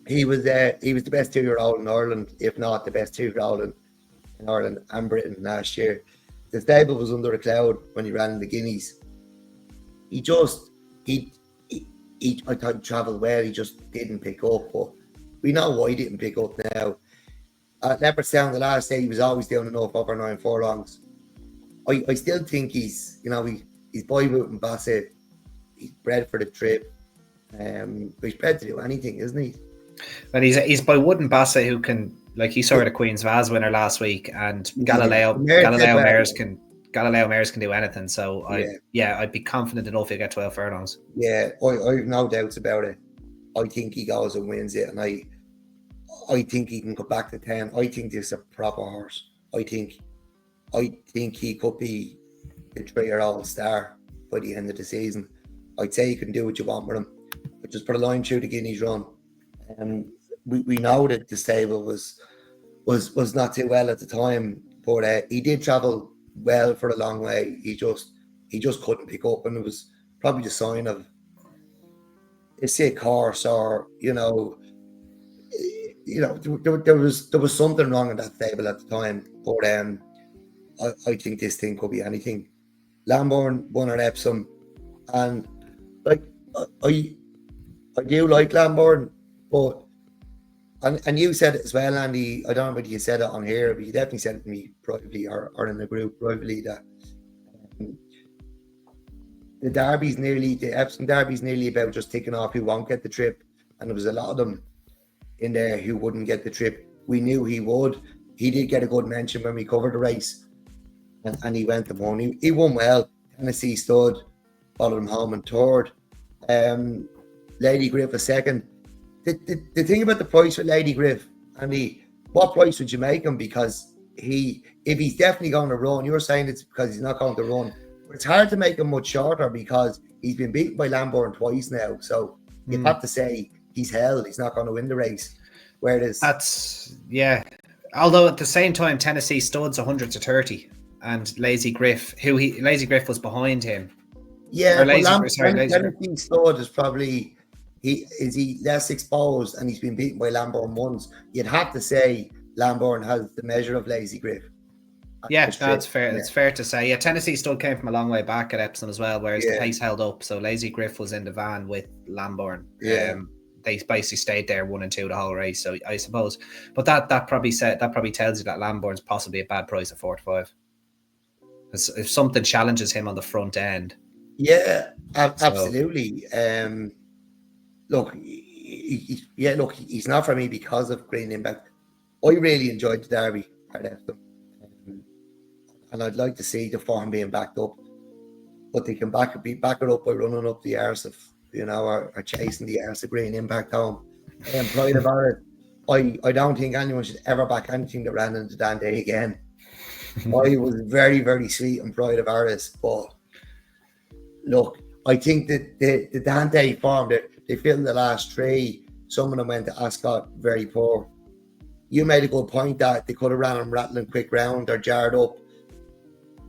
he was the best 2-year-old in Ireland, if not the best 2-year-old in Ireland and Britain last year. The stable was under a cloud when he ran in the Guineas. I thought he travelled well. He just didn't pick up. But we know why he didn't pick up now. At Leopardstown the last day, he was always doing enough over 9 furlongs. I still think he's boy Wooten Bassett. He's bred for the trip. He's bred to do anything, isn't he? But he's by Wooden Bassett, who can, like, he saw the Queen's Vase winner last week, and Galileo Mares can Galileo mares can do anything. So Yeah. I'd be confident enough he'll get 12 furlongs. Yeah, I've no doubts about it. I think he goes and wins it, and I think he can go back to 10. I think this is a proper horse. I think he could be the 3-year-old star by the end of the season. I'd say you can do what you want with him, but just put a line through the Guineas run. We know that the stable was not too well at the time, but he did travel well for a long way. He just couldn't pick up, and it was probably the sign of a sick horse, or there was something wrong in that stable at the time. But I think this thing could be anything. Lambourn won at Epsom, and like I do like Lambourn, but and you said it as well, Andy. I don't know whether you said it on here, but you definitely said it to me privately or in the group privately that the Epsom Derby's nearly about just ticking off who won't get the trip, and there was a lot of them in there who wouldn't get the trip. We knew he would. He did get a good mention when we covered the race, and he went and won. He won well. Tennessee Stud followed him home in third. Lady Griff a second. The thing about the price with Lady Griff, Andy, what price would you make him? Because if he's definitely going to run, you're saying it's because he's not going to run. But it's hard to make him much shorter because he's been beaten by Lambourn twice now. So you'd have to say he's held. He's not going to win the race. Whereas although at the same time, Tennessee Stud's 100-30, and Lazy Griff was behind him. Yeah, Tennessee Stud is probably he less exposed, and he's been beaten by Lambourn once. You'd have to say Lambourn has the measure of Lazy Griff. Yeah, that's fair. Yeah. It's fair to say. Yeah, Tennessee Stud came from a long way back at Epsom as well, whereas the pace held up. So Lazy Griff was in the van with Lambourn. Yeah. They basically stayed there 1 and 2 the whole race. So I suppose, but that probably tells you that Lambourn's possibly a bad price at 4-5. If something challenges him on the front end. Yeah, absolutely. Look, he's not for me because of Green Impact. I really enjoyed the Derby at Epsom. And I'd like to see the form being backed up, but they can back it up by running up the arse of, or chasing the arse of Green Impact home. And Pride of Aris, I don't think anyone should ever back anything that ran into Dante again. I was very, very sweet on Pride of Aris, but look, I think that the Dante form that they filled the last 3, some of them went to Ascot very poor. You made a good point that they could have ran them rattling quick round or jarred up.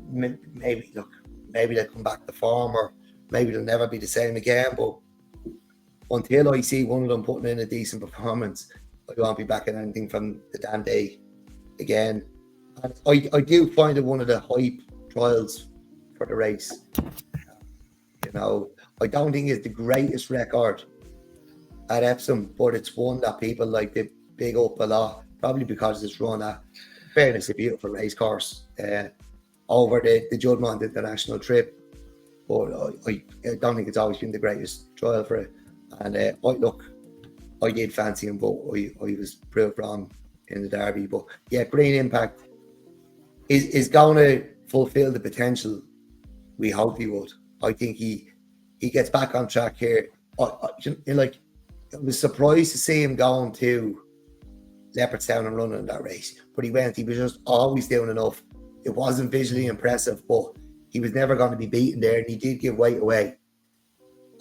Maybe they'll come back to form, or maybe they'll never be the same again. But until I see one of them putting in a decent performance, I won't be backing anything from the Dante again. And I do find it one of the hype trials for the race. I don't think it's the greatest record at Epsom, but it's one that people like to big up a lot, probably because it's run at, in fairness, a beautiful race course over the Juddmonte International trip. But I don't think it's always been the greatest trial for it. And I did fancy him, but I was proved wrong in the Derby. But yeah, Green Impact is going to fulfill the potential we hope he would. I think he gets back on track here. I was surprised to see him going to Leopardstown and running that race, but he went. He was just always doing enough. It wasn't visually impressive, but he was never going to be beaten there, and he did give weight away.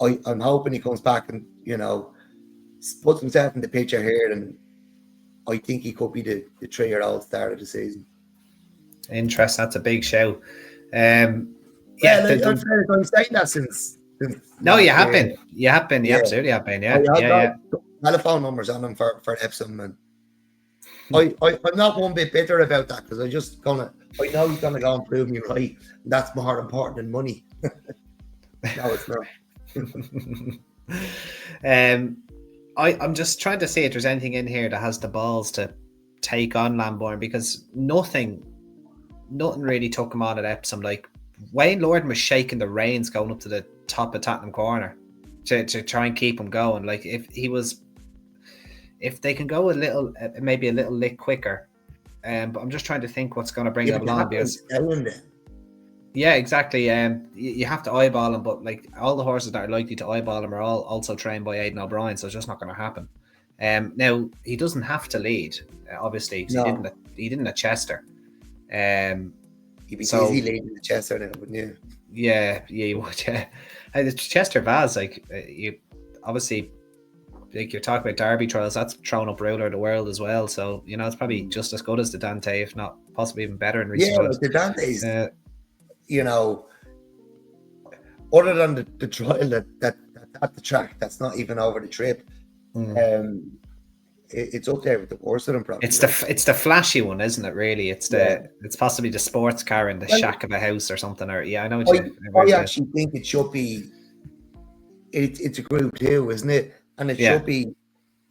I'm hoping he comes back and puts himself in the picture here, and I think he could be the 3-year-old star of the season. Interesting. That's a big show. I'm saying that since no, you have been. You absolutely have been. Yeah. Telephone numbers on him for Epsom, and I'm not one bit bitter about that, because I know he's gonna go and prove me right. And that's more important than money. No, it's not. I'm just trying to see if there's anything in here that has the balls to take on Lambourn, because nothing really took him on at Epsom. Like, Wayne Lorden was shaking the reins going up to the top of Tottenham Corner to try and keep him going. Like, if they can go maybe a little lick quicker. But I'm just trying to think what's going to bring them along, because Yeah, exactly. You have to eyeball him, but like all the horses that are likely to eyeball him are all also trained by Aidan O'Brien, so it's just not going to happen. Now he doesn't have to lead, obviously, because No, he didn't at Chester. Um, you'd be so dizzy leading the Chester now, wouldn't you? yeah, you would. Yeah, and the Chester Vaz, like you obviously, like you're talking about Derby trials, that's thrown up ruler of the world as well. So you know it's probably just as good as the Dante, if not possibly even better in recent Yeah, times. like the Dante's, Uh, you know, other than the trial that at the track, that's not even over the trip. mm. It's up there with the worst of them, probably. It's the flashy one, isn't it? Really, Yeah. it's possibly the sports car in the Well, shack of a house or something. Or yeah, I know what you. I actually think it should be. It's a group 2, isn't it? And it Yeah, should be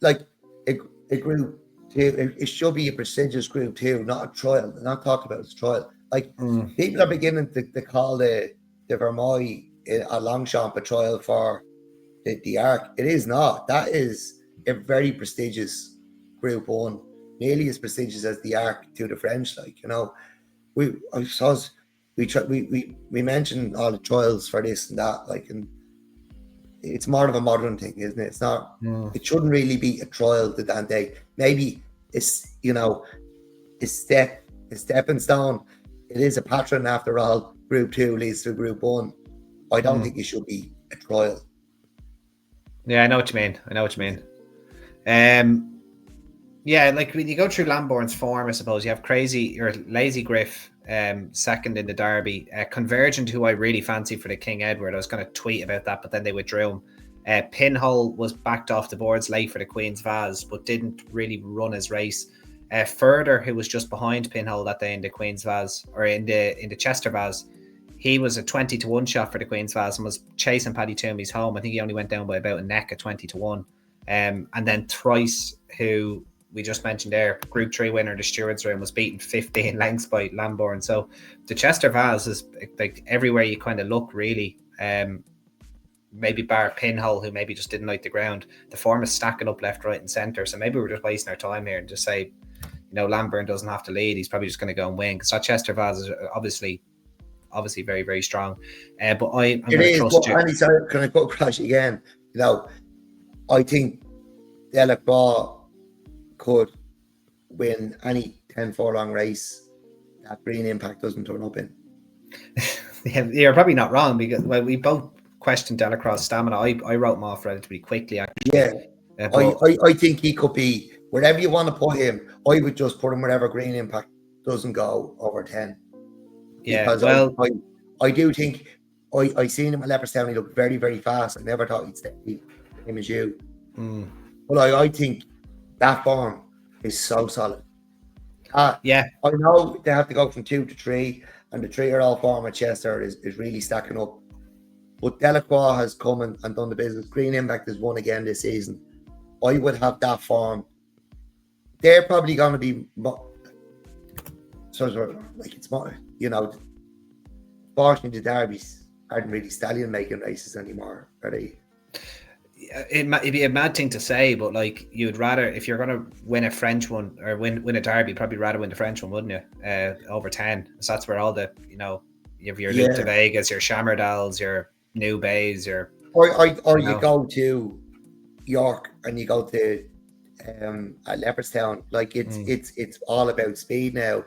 like a group 2. It should be a prestigious group 2, not a trial. They're not talking about a trial. Like people are beginning to call the Vermoy a Longchamp a trial for the Arc. It is not. That is a very prestigious Group 1, nearly as prestigious as the Arc to the French. Like, you know, I suppose we mentioned all the trials for this and that, like, and it's more of a modern thing, isn't it? It's not. It shouldn't really be a trial to Dante. Maybe it's, you know, a stepping stone. It is a pattern after all. Group 2 leads to Group 1. I don't think it should be a trial. yeah, I know what you mean. Yeah, like when you go through Lambourne's form, I suppose you have Crazy or Lazy Griff, second in the Derby. Convergent, who I really fancy for the King Edward. I was going to tweet about that, but then they withdrew him. Pinhole was backed off the boards late for the Queen's Vase, but didn't really run his race. Further, who was just behind Pinhole that day in the Queen's Vase or in the Chester Vase, he was a 20-1 shot for the Queen's Vase and was chasing Paddy Toomey's home. I think he only went down by about a neck at 20-1. And then Thrice, who we just mentioned there, Group 3 winner, the Stewards Room, was beaten 15 lengths by Lambourne. So the Chester Vase is like everywhere you kind of look, really. Maybe bar Pinhole, who maybe just didn't like the ground. The form is stacking up left, right, and centre. So maybe we're just wasting our time here and just say, you know, Lambourne doesn't have to lead. He's probably just going to go and win, because that Chester Vase is obviously very, very strong. But I'm going to trust you. Andy, sorry, can I go crash again? You know, I think Delacroix could win any 10 furlong race that Green Impact doesn't turn up in. You're probably not wrong, because we both questioned Delacroix's stamina. I wrote him off relatively quickly, actually. Yeah, I think he could be wherever you want to put him. I would just put him wherever Green Impact doesn't go over 10. Yeah, because well, I do think I seen him at Leopardstown. He looked very, very fast. I never thought he'd stay the same as you. But I think that form is so solid. Yeah, I know they have to go from 2 to 3, and the 3-year-old form at Chester is really stacking up. But Delacroix has come and done the business. Green Impact has won again this season. I would have that form. They're probably going to be sort of like, it's more, you know, fortunately the Derbies aren't really stallion making races anymore, are they? It'd be a mad thing to say, but like, you'd rather, if you're going to win a French one or win a Derby, you'd probably rather win the French one, wouldn't you? Over 10. So that's where all the, you know, you have your Luke de Vegas, your Chammerdals, your New Bays, your or you go to York and you go to at Leopardstown. Like, it's all about speed now.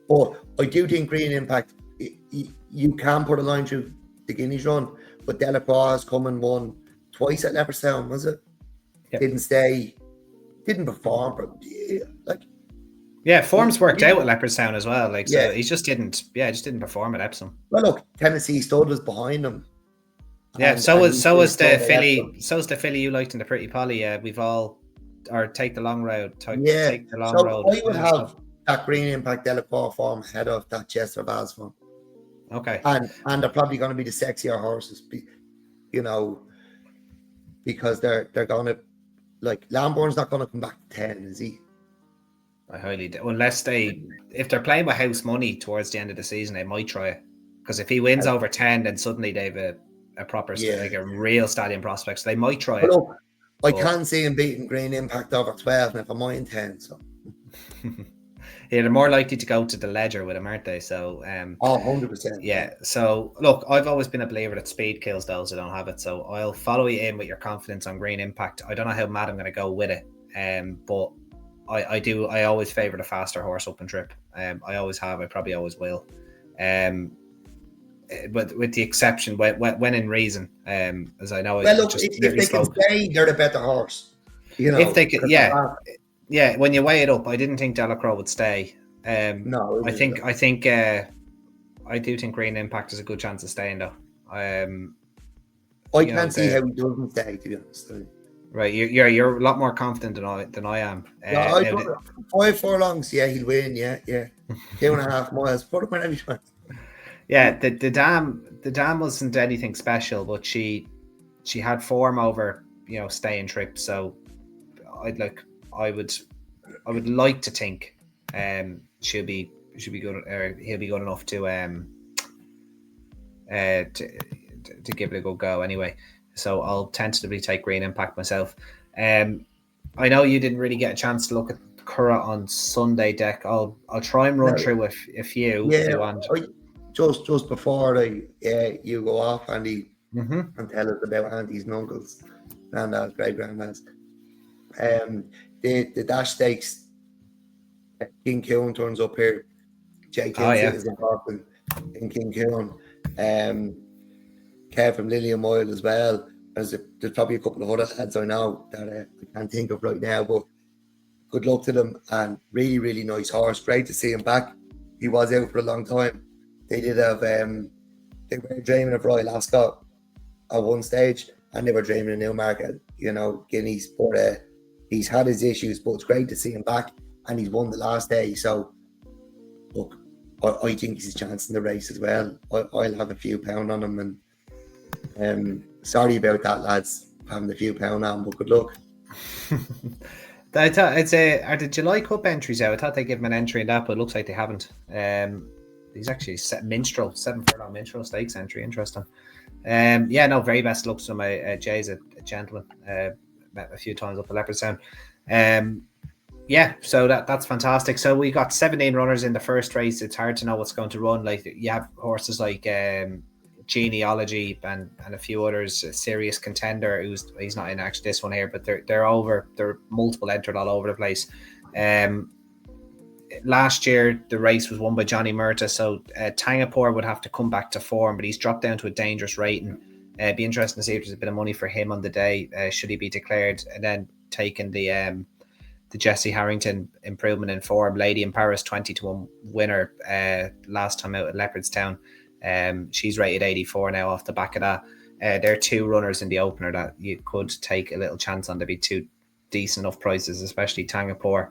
But I do think Green Impact, you can put a line through the Guineas run, but Delacroix has come and won twice at Leopardstown, was it? Yep. Didn't perform, but like, yeah, form's worked out at Leopardstown as well. Like, so he just didn't perform at Epsom. Well, look, Tennessee Stud was behind him. Yeah, so was the filly. So was the filly you liked in the Pretty Polly. We've all, or take the long road. Take the long road. I would have that Green Impact Delacroix form ahead of that Chester Vase form. Okay. And they're probably going to be the sexier horses, you know, because they're going to, like, Lambourne's not going to come back to 10, is he? I highly doubt, unless if they're playing with house money towards the end of the season, they might try it. Because if he wins over 10, then suddenly they've a proper, like a real stallion prospect. So they might try it. Look, I can't see him beating Green Impact over 12, never mind 10. So they're more likely to go to the ledger with him, aren't they? So 100%. yeah. So look, I've always been a believer that speed kills those who don't have it. So I'll follow you in with your confidence on Green Impact. I don't know how mad I'm going to go with it, but I always favour the faster horse up and trip. I always have. I probably always will. But with the exception when in reason, as I know, well, look, if they can stay, they're the better horse. You know, if they could, yeah. When you weigh it up, I didn't think Delacroix would stay. No, I do think Green Impact has a good chance of staying though. I can't see how he doesn't stay, to be honest. Right, you're a lot more confident than I am. I thought 5 furlongs, yeah, he'll win. Yeah, 2.5 miles. Put him in any chance. Yeah, the dam wasn't anything special, but she had form over staying trips. So I would like to think she'll be good, or he'll be good enough to give it a good go anyway. So I'll tentatively take Green Impact myself. I know you didn't really get a chance to look at Curragh on Sunday deck. I'll try and run through with a few if you want. Just before you go off, Andy, and tell us about aunties and uncles, granddads, great granddads. The Dash Stakes, King Coon turns up here. Jay Kinsey is important in King Coon. Kev from Lillian Moyle as well. There's probably a couple of other lads I know that I can't think of right now, but good luck to them. And really, really nice horse. Great to see him back. He was out for a long time. They did have they were dreaming of Royal Ascot at one stage, and they were dreaming of Newmarket, Guineas. But he's had his issues, but it's great to see him back, and he's won the last day. So look, I think he's a chance in the race as well. I'll have a few pound on him, and sorry about that, lads, having a few pound on, but good luck. I thought are the July Cup entries out? I thought they gave him an entry in that, but it looks like they haven't. He's actually 7 furlong Minstrel Stakes entry. Interesting. Very best looks to him. Jay's a gentleman. Met a few times up at Leopardstown. So that's fantastic. So we got 17 runners in the first race. It's hard to know what's going to run. Like you have horses like Genealogy and a few others. A Serious Contender, he's not in actually this one here, but they're over. There are multiple entered all over the place. Last year the race was won by Johnny Murta, so Tangapore would have to come back to form, but he's dropped down to a dangerous rating. It'd be interesting to see if there's a bit of money for him on the day, should he be declared, and then taking the Jesse Harrington improvement in form. Lady in Paris 20-1 winner last time out at Leopardstown. She's rated 84 now off the back of that. There are 2 runners in the opener that you could take a little chance on. There'd be 2 decent enough prices, especially Tangapore.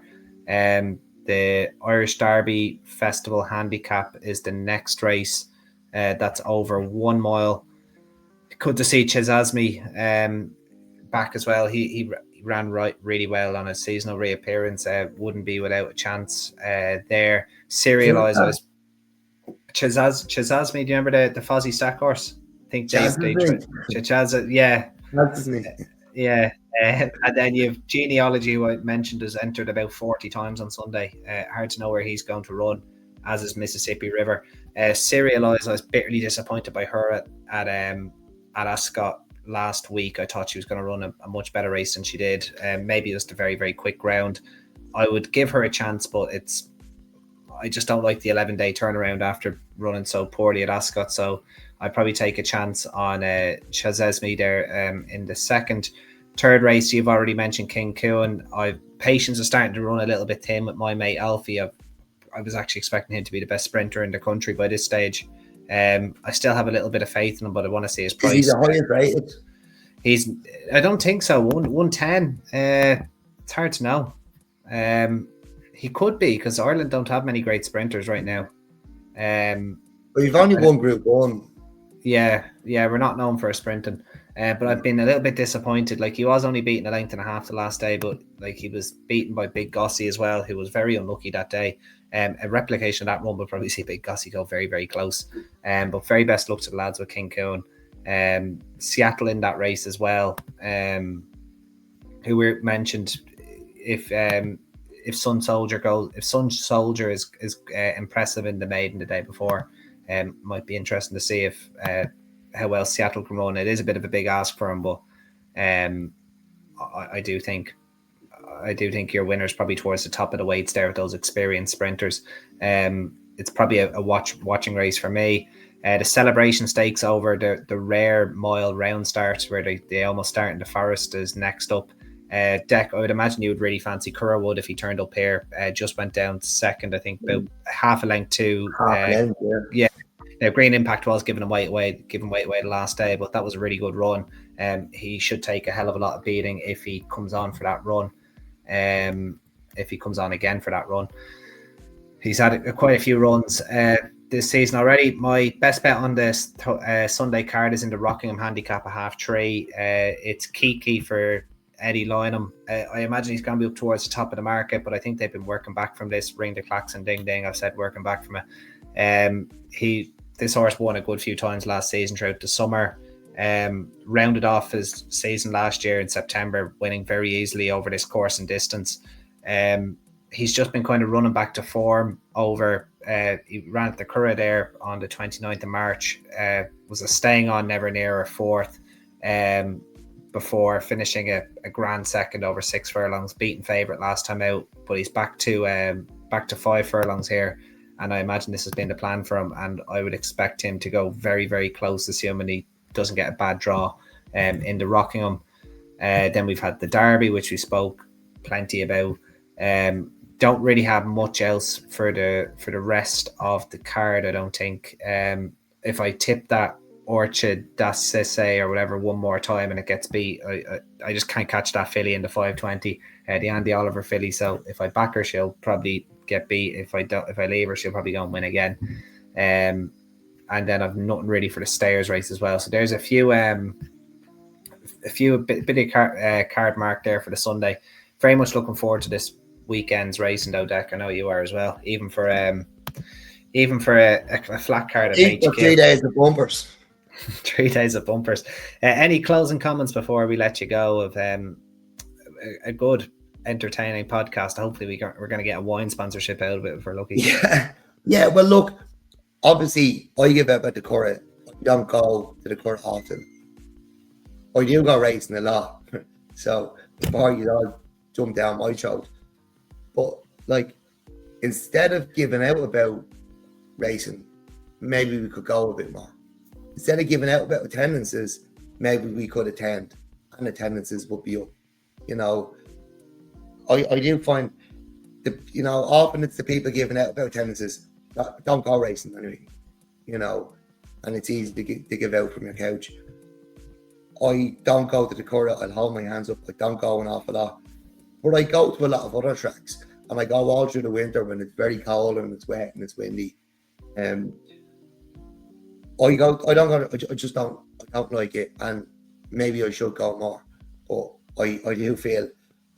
The Irish Derby Festival Handicap is the next race. That's over 1 mile. Good to see Chesasme back as well. He ran really well on his seasonal reappearance. Wouldn't be without a chance there. Serialised. Chesasme, do you remember the Fozzie Stack horse? I think Chesasme, yeah. Yeah. And then you have Genealogy, who I mentioned, has entered about 40 times on Sunday. Hard to know where he's going to run, as is Mississippi River. Serialised, I was bitterly disappointed by her at Ascot last week. I thought she was going to run a much better race than she did. Maybe just a very, very quick round. I would give her a chance, but I just don't like the 11-day turnaround after running so poorly at Ascot. So I'd probably take a chance on Chesasme there in the second. Third race, you've already mentioned King Coon. Patience is starting to run a little bit thin with my mate Alfie. I was actually expecting him to be the best sprinter in the country by this stage. I still have a little bit of faith in him, but I want to see his price. Is he the highest rated? I don't think so. 110. It's hard to know. He could be, because Ireland don't have many great sprinters right now. But you've only won Group 1. Yeah, we're not known for sprinting. But I've been a little bit disappointed. Like, he was only beaten a length and a half the last day, but like he was beaten by Big Gossie as well, who was very unlucky that day. A replication of that run will probably see Big Gossie go very, very close. But very best luck to the lads with King Coon. Seattle in that race as well, who we mentioned. If if Sun Soldier is impressive in the maiden the day before, might be interesting to see if how well Seattle can run. It is a bit of a big ask for him, but I do think your winner's probably towards the top of the weights there with those experienced sprinters. It's probably a watching race for me. The Celebration Stakes over the rare mile round starts where they almost start in the forest is next up. Deck, I would imagine you would really fancy Curragh would if he turned up here. Just went down to second, I think, about half a length to yeah. Now, Green Impact was giving him weight away the last day, but that was a really good run. He should take a hell of a lot of beating if he comes on for that run. If he comes on again for that run, he's had quite a few runs this season already. My best bet on this Sunday card is in the Rockingham Handicap at 1/3. It's Kiki for Eddie Lynham. I imagine he's going to be up towards the top of the market, but I think they've been working back from this. Ring the klaxon, ding ding. I've said working back from it. This horse won a good few times last season throughout the summer. Rounded off his season last year in September, winning very easily over this course and distance. He's just been kind of running back to form over. He ran at the Curragh there on the 29th of March. Was a staying on, never near a fourth. Before finishing a grand second over 6 furlongs, beaten favourite last time out, but he's back to 5 furlongs here, and I imagine this has been the plan for him, and I would expect him to go very, very close, assuming he doesn't get a bad draw in the Rockingham. Then we've had the Derby, which we spoke plenty about. Don't really have much else for the rest of the card, I don't think. If I tip that Orchard, Das Sisse or whatever one more time and it gets beat, I just can't catch that filly in the 520, the Andy Oliver filly. So if I back her, she'll probably get beat. If I leave her, she'll probably go and win again. And then I've nothing really for the Stayers race as well. So there's a few bit of card mark there for the Sunday. Very much looking forward to this weekend's racing though, Deck. I know you are as well. Even for a flat card at HQ. 3 days of bumpers. 3 days of bumpers. Any closing comments before we let you go of a good, entertaining podcast? Hopefully we're going to get a wine sponsorship out of it if we're lucky. Yeah. Well, look, obviously I give out about the Curragh. I don't go to the Curragh often. I do go racing a lot, so before you all jump down my throat. But like, instead of giving out about racing, maybe we could go a bit more. Instead of giving out about attendances, maybe we could attend and attendances would be up. I do find often it's the people giving out about attendances that don't go racing anyway, and it's easy to give out from your couch. I don't go to the Curragh, I'll hold my hands up, I don't go an awful lot. But I go to a lot of other tracks, and I go all through the winter when it's very cold and it's wet and it's windy. I just don't like it, and maybe I should go more. But I do feel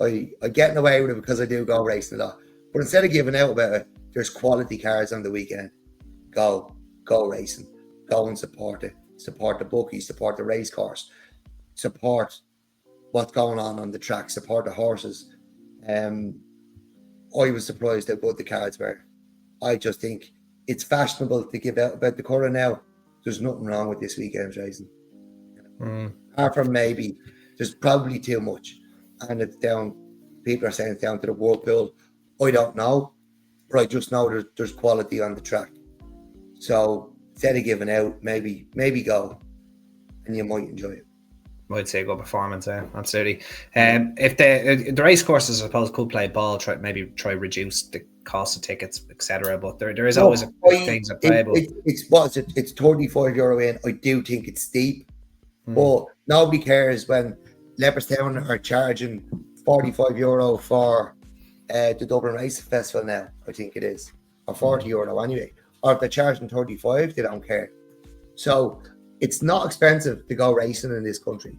I get away with it because I do go racing a lot. But instead of giving out about it, there's quality cars on the weekend. Go racing. Go and support it. Support the bookies, support the race course, support what's going on the track, support the horses. I was surprised how good the cards were. I just think it's fashionable to give out about the Curragh now. There's nothing wrong with this weekend's racing. Apart from maybe there's probably too much, and it's down. People are saying it's down to the World Pool. I don't know, but I just know there's quality on the track. So instead of giving out, maybe go, and you might enjoy it. I'd say a good performance, absolutely. If the race courses, I suppose, could play ball, try reduce the cost of tickets, etc. But there is always things that play. It's €35 in. I do think it's steep, but nobody cares when Leopardstown are charging €45 for the Dublin Race Festival now. I think it is, or €40 anyway. Or if they're charging 35, they don't care. So it's not expensive to go racing in this country.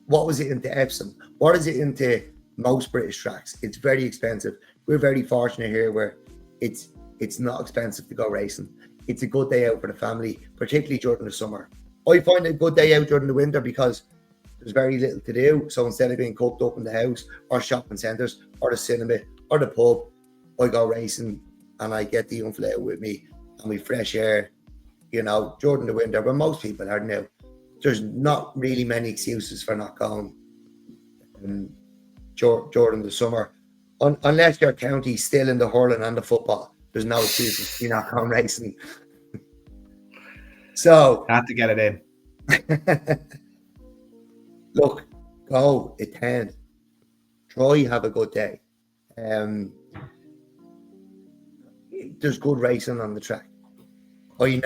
What was it into Epsom? What is it into most British tracks? It's very expensive. We're very fortunate here where it's not expensive to go racing. It's a good day out for the family, particularly during the summer. I find it a good day out during the winter because there's very little to do. So instead of being cooped up in the house or shopping centres or the cinema or the pub, I go racing and I get the young fella with me and we fresh air, you know, during the winter, but most people are now. There's not really many excuses for not going during the summer. Unless your county's still in the hurling and the football, there's no excuses for not going racing. So had to get it in. Look, go, attend. Try have a good day. There's good racing on the track. I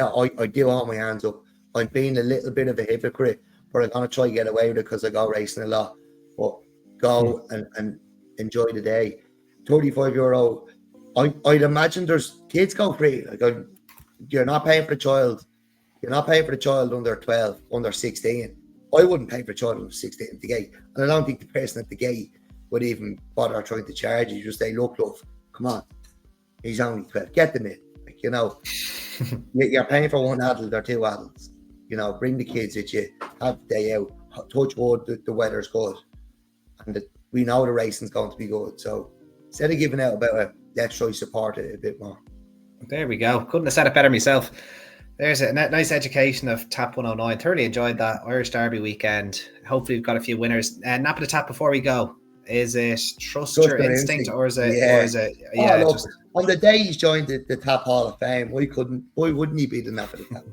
do all my hands up. I'm being a little bit of a hypocrite, but I'm gonna try to get away with it because I go racing a lot. But go and enjoy the day. 35 €. I'd imagine there's kids go free. Like you're not paying for the child. You're not paying for the child under 12, under 16. I wouldn't pay for a child under 16 at the gate. And I don't think the person at the gate would even bother trying to charge you. Just say, look, love, come on. He's only 12. Get them in. Like, you know, you're paying for one adult or two adults. You know, bring the kids with you. Have the day out. Touch wood, the weather's good. And we know the racing's going to be good. So instead of giving out about it, let's try to support it a bit more. There we go. Couldn't have said it better myself. There's a nice education of Tap 109. Thoroughly enjoyed that Irish Derby weekend. Hopefully we've got a few winners. Nap of the tap before we go. Is it trust your instinct or is it? Yeah. Or is it? Yeah. Look, on the day he's joined the Tap Hall of Fame, why wouldn't he be the Nap of the Tap?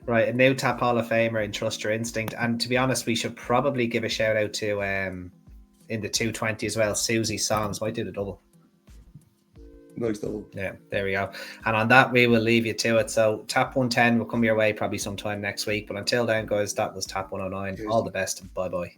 Right, a new Tap Hall of Famer in Trust Your Instinct. And to be honest, we should probably give a shout out to in the 220 as well. Susie Songs might do the double. Nice double. Yeah, there we go. And on that, we will leave you to it. So Tap 110 will come your way probably sometime next week. But until then, guys, that was Tap 109. Cheers. All the best. Bye-bye.